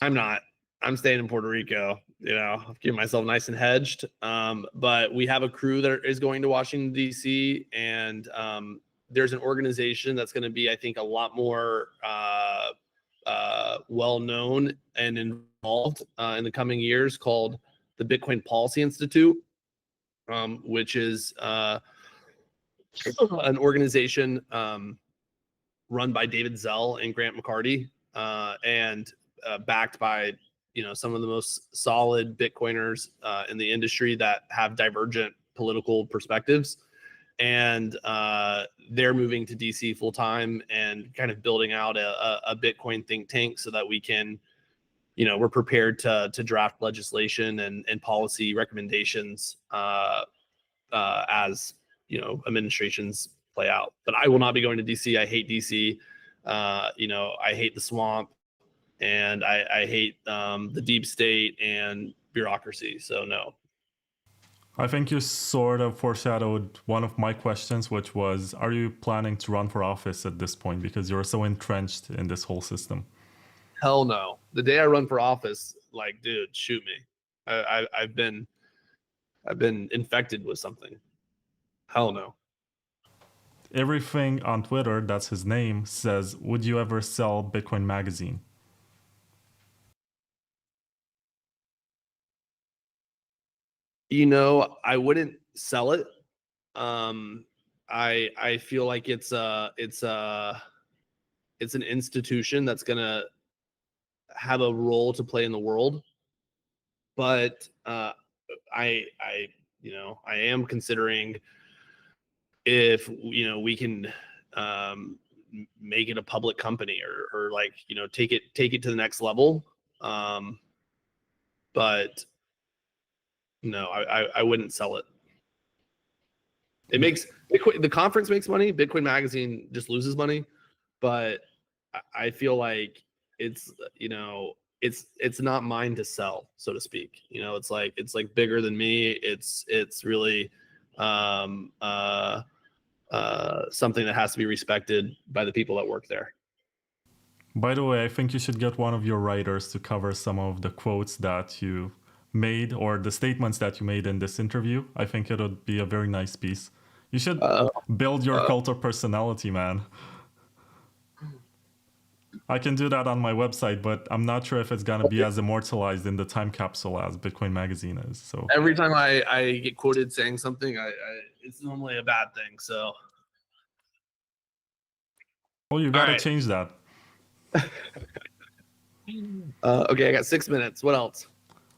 [SPEAKER 2] I'm not. I'm staying in Puerto Rico. I'm keeping myself nice and hedged. But we have a crew that is going to Washington D.C. and there's an organization that's going to be, I think, a lot more well known and involved in the coming years, called the Bitcoin Policy Institute, which is an organization run by David Zell and Grant McCarty, and backed by some of the most solid Bitcoiners in the industry that have divergent political perspectives. And they're moving to DC full time and kind of building out a Bitcoin think tank so that we can, we're prepared to draft legislation and policy recommendations as administrations play out. But I will not be going to DC. I hate DC. I hate the swamp, and I hate the deep state and bureaucracy. So no.
[SPEAKER 1] I think you sort of foreshadowed one of my questions, which was, are you planning to run for office at this point because you're so entrenched in this whole system?
[SPEAKER 2] Hell no. The day I run for office, like, dude, shoot me. I've been infected with something. Hell no.
[SPEAKER 1] Everything on Twitter, that's his name, says, would you ever sell Bitcoin Magazine?
[SPEAKER 2] I wouldn't sell it. I feel like it's an institution that's gonna have a role to play in the world. But I am considering if we can make it a public company or like take it to the next level. But no, I wouldn't sell it. It makes the conference makes money. Bitcoin Magazine just loses money, but I feel like it's it's not mine to sell, so to speak. It's like bigger than me. It's really something that has to be respected by the people that work there.
[SPEAKER 1] By the way, I think you should get one of your writers to cover some of the quotes that you made or the statements that you made in this interview. I think it would be a very nice piece. You should build your cult of personality, man. I can do that on my website, but I'm not sure if it's gonna be as immortalized in the time capsule as Bitcoin Magazine is. So
[SPEAKER 2] every time I get quoted saying something, it's normally a bad thing. So,
[SPEAKER 1] well, you gotta change that.
[SPEAKER 2] Okay, I got 6 minutes. What else?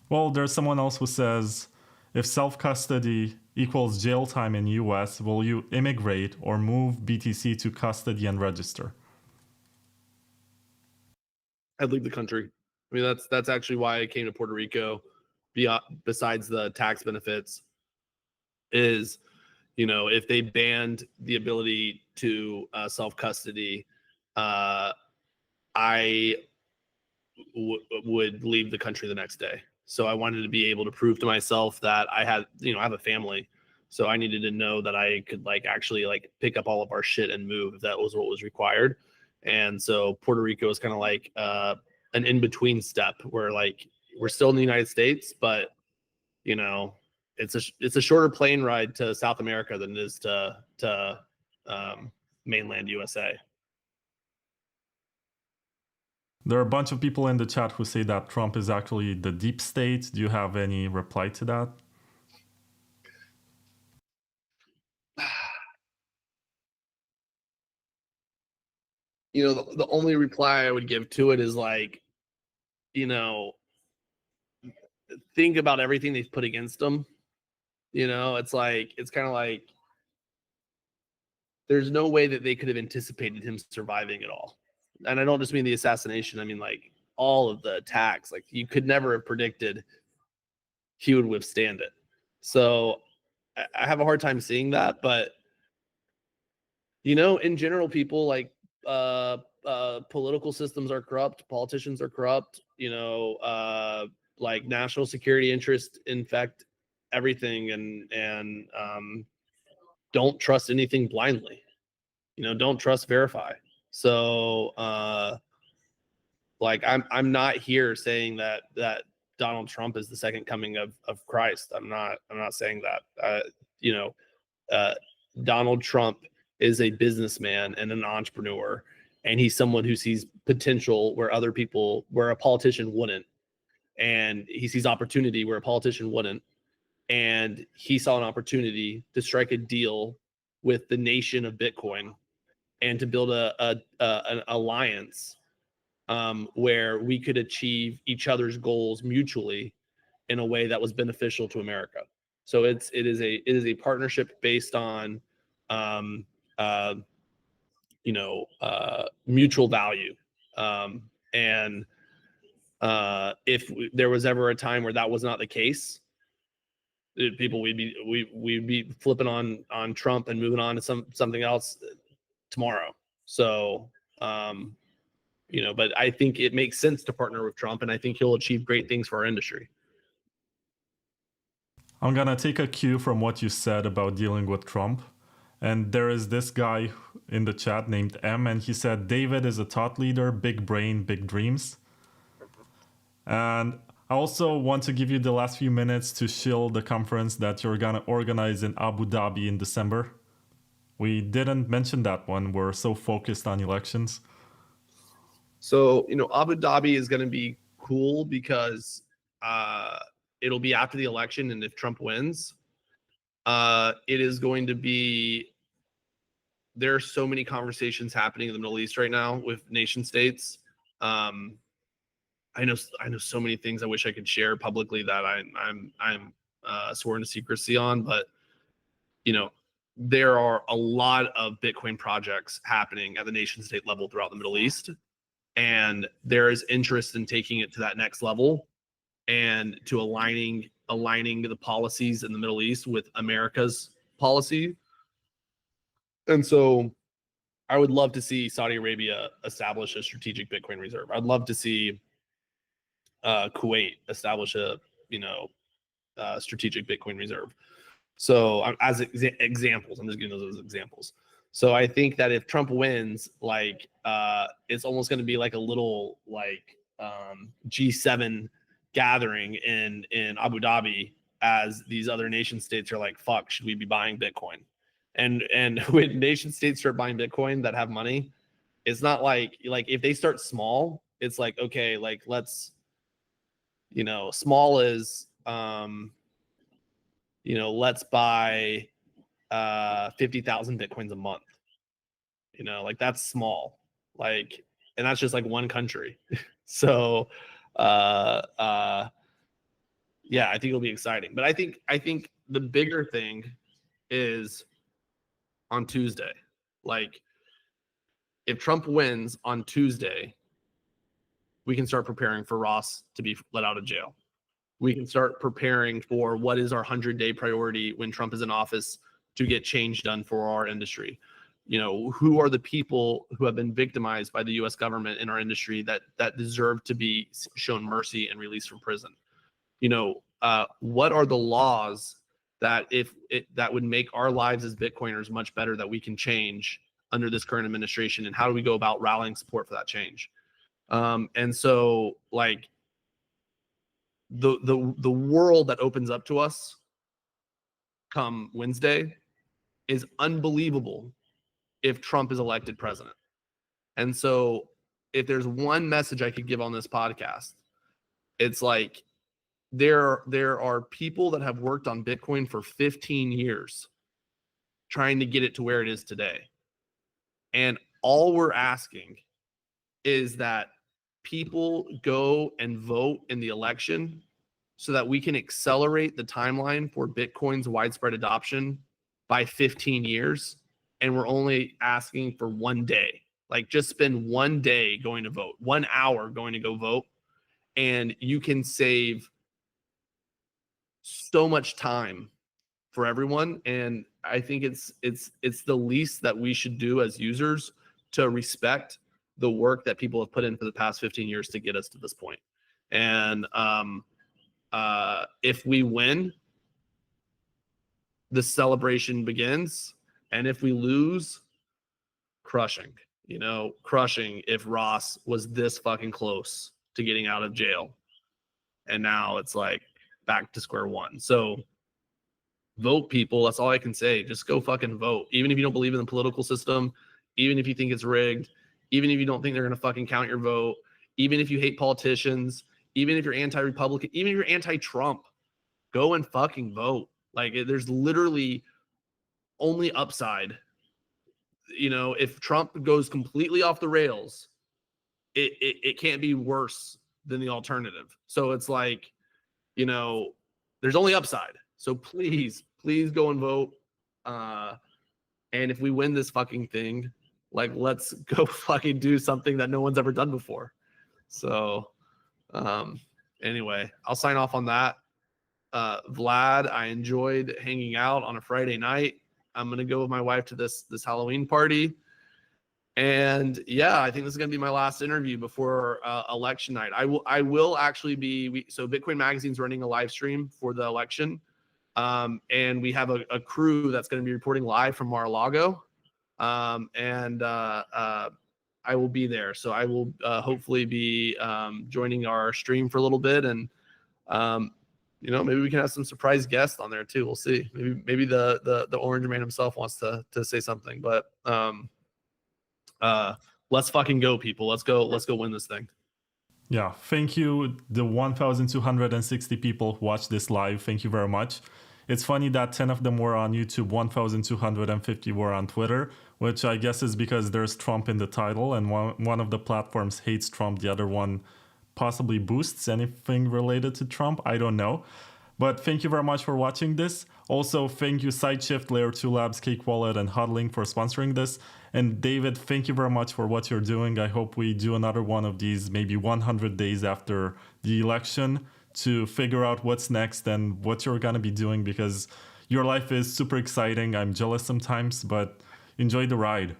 [SPEAKER 1] Well, there's someone else who says, if self-custody equals jail time in US, will you immigrate or move BTC to custody and register?
[SPEAKER 2] I'd leave the country. I mean, that's actually why I came to Puerto Rico. Besides the tax benefits, is if they banned the ability to self-custody, I would leave the country the next day. So I wanted to be able to prove to myself that I had, I have a family. So I needed to know that I could actually pick up all of our shit and move if that was what was required. And so Puerto Rico is kind of like an in-between step where we're still in the United States, but it's a shorter plane ride to South America than it is to mainland USA.
[SPEAKER 1] There are a bunch of people in the chat who say that Trump is actually the deep state. Do you have any reply to that?
[SPEAKER 2] The only reply I would give to it is think about everything they've put against them. It's kind of like there's no way that they could have anticipated him surviving at all. And I don't just mean the assassination. I mean all of the attacks. You could never have predicted he would withstand it. So I have a hard time seeing that. But in general, people political systems are corrupt, politicians are corrupt, national security interests infect everything, and don't trust anything blindly. Don't trust, verify. So Like I'm not here saying that Donald Trump is the second coming of Christ. I'm not saying that. Donald Trump is a businessman and an entrepreneur, and he's someone who sees potential where a politician wouldn't, and he sees opportunity where a politician wouldn't, and he saw an opportunity to strike a deal with the nation of Bitcoin and to build an alliance where we could achieve each other's goals mutually in a way that was beneficial to America. So it is a partnership based on mutual value. And if there was ever a time where that was not the case, we'd be flipping on Trump and moving on to something else tomorrow. So but I think it makes sense to partner with Trump, and I think he'll achieve great things for our industry.
[SPEAKER 1] I'm gonna take a cue from what you said about dealing with Trump. And there is this guy in the chat named M, and he said, David is a thought leader, big brain, big dreams. And I also want to give you the last few minutes to shill the conference that you're gonna organize in Abu Dhabi in December. We didn't mention that one. We're so focused on elections.
[SPEAKER 2] So, Abu Dhabi is going to be cool because it'll be after the election, and if Trump wins, it is going to be. There are so many conversations happening in the Middle East right now with nation states. I know so many things I wish I could share publicly that I'm sworn to secrecy on, but there are a lot of Bitcoin projects happening at the nation state level throughout the Middle East. And there is interest in taking it to that next level and to aligning the policies in the Middle East with America's policy. And so I would love to see Saudi Arabia establish a strategic Bitcoin reserve. I'd love to see Kuwait establish a strategic Bitcoin reserve. So as examples, I'm just giving those as examples. So I think that if Trump wins, it's almost going to be like a little G7 gathering in Abu Dhabi, as these other nation states are like, fuck, should we be buying Bitcoin? And when nation states start buying Bitcoin that have money, it's not like if they start small, it's like, okay, let's, small is, let's buy 50,000 Bitcoins a month. That's small, and that's just one country. So yeah, I think it'll be exciting. But I think the bigger thing is on Tuesday. If Trump wins on Tuesday, we can start preparing for Ross to be let out of jail. We can start preparing for what is our 100-day priority when Trump is in office to get change done for our industry. Who are the people who have been victimized by the U.S. government in our industry that deserve to be shown mercy and released from prison? What are the laws that that would make our lives as Bitcoiners much better that we can change under this current administration, and how do we go about rallying support for that change? And so the world that opens up to us come Wednesday is unbelievable if Trump is elected president. And so if there's one message I could give on this podcast, it's there are people that have worked on Bitcoin for 15 years trying to get it to where it is today. And all we're asking is that people go and vote in the election so that we can accelerate the timeline for Bitcoin's widespread adoption by 15 years. And we're only asking for one day. Just spend one day going to vote, 1 hour going to go vote, and you can save so much time for everyone. And I think it's the least that we should do as users to respect the work that people have put in for the past 15 years to get us to this point. And if we win, the celebration begins. And if we lose, crushing. crushing if Ross was this fucking close to getting out of jail. And now it's like back to square one. So vote, people. That's all I can say. Just go fucking vote. Even if you don't believe in the political system, even if you think it's rigged, even if you don't think they're going to fucking count your vote, even if you hate politicians, even if you're anti-Republican, even if you're anti-Trump, go and fucking vote. Like, there's literally only upside. If Trump goes completely off the rails, it can't be worse than the alternative. So it's like, there's only upside. So please go and vote. And if we win this fucking thing, like, let's go fucking do something that no one's ever done before. So anyway, I'll sign off on that. Vlad, I enjoyed hanging out on a Friday night. I'm going to go with my wife to this Halloween party. And yeah, I think this is going to be my last interview before election night. I will actually be, so Bitcoin Magazine's running a live stream for the election. And we have a crew that's going to be reporting live from Mar-a-Lago. I will be there. So I will hopefully be joining our stream for a little bit. And, maybe we can have some surprise guests on there too. We'll see. Maybe the Orange Man himself wants to say something, but let's fucking go, people. Let's go win this thing.
[SPEAKER 1] Yeah, thank you, the 1,260 people who watched this live. Thank you very much. It's funny that 10 of them were on YouTube, 1,250 were on Twitter, which I guess is because there's Trump in the title, and one of the platforms hates Trump, the other one possibly boosts anything related to Trump. I don't know. But thank you very much for watching this. Also, thank you SideShift, Layer 2 Labs, Cake Wallet, and Huddling for sponsoring this. And David, thank you very much for what you're doing. I hope we do another one of these maybe 100 days after the election to figure out what's next and what you're going to be doing, because your life is super exciting. I'm jealous sometimes, but enjoy the ride.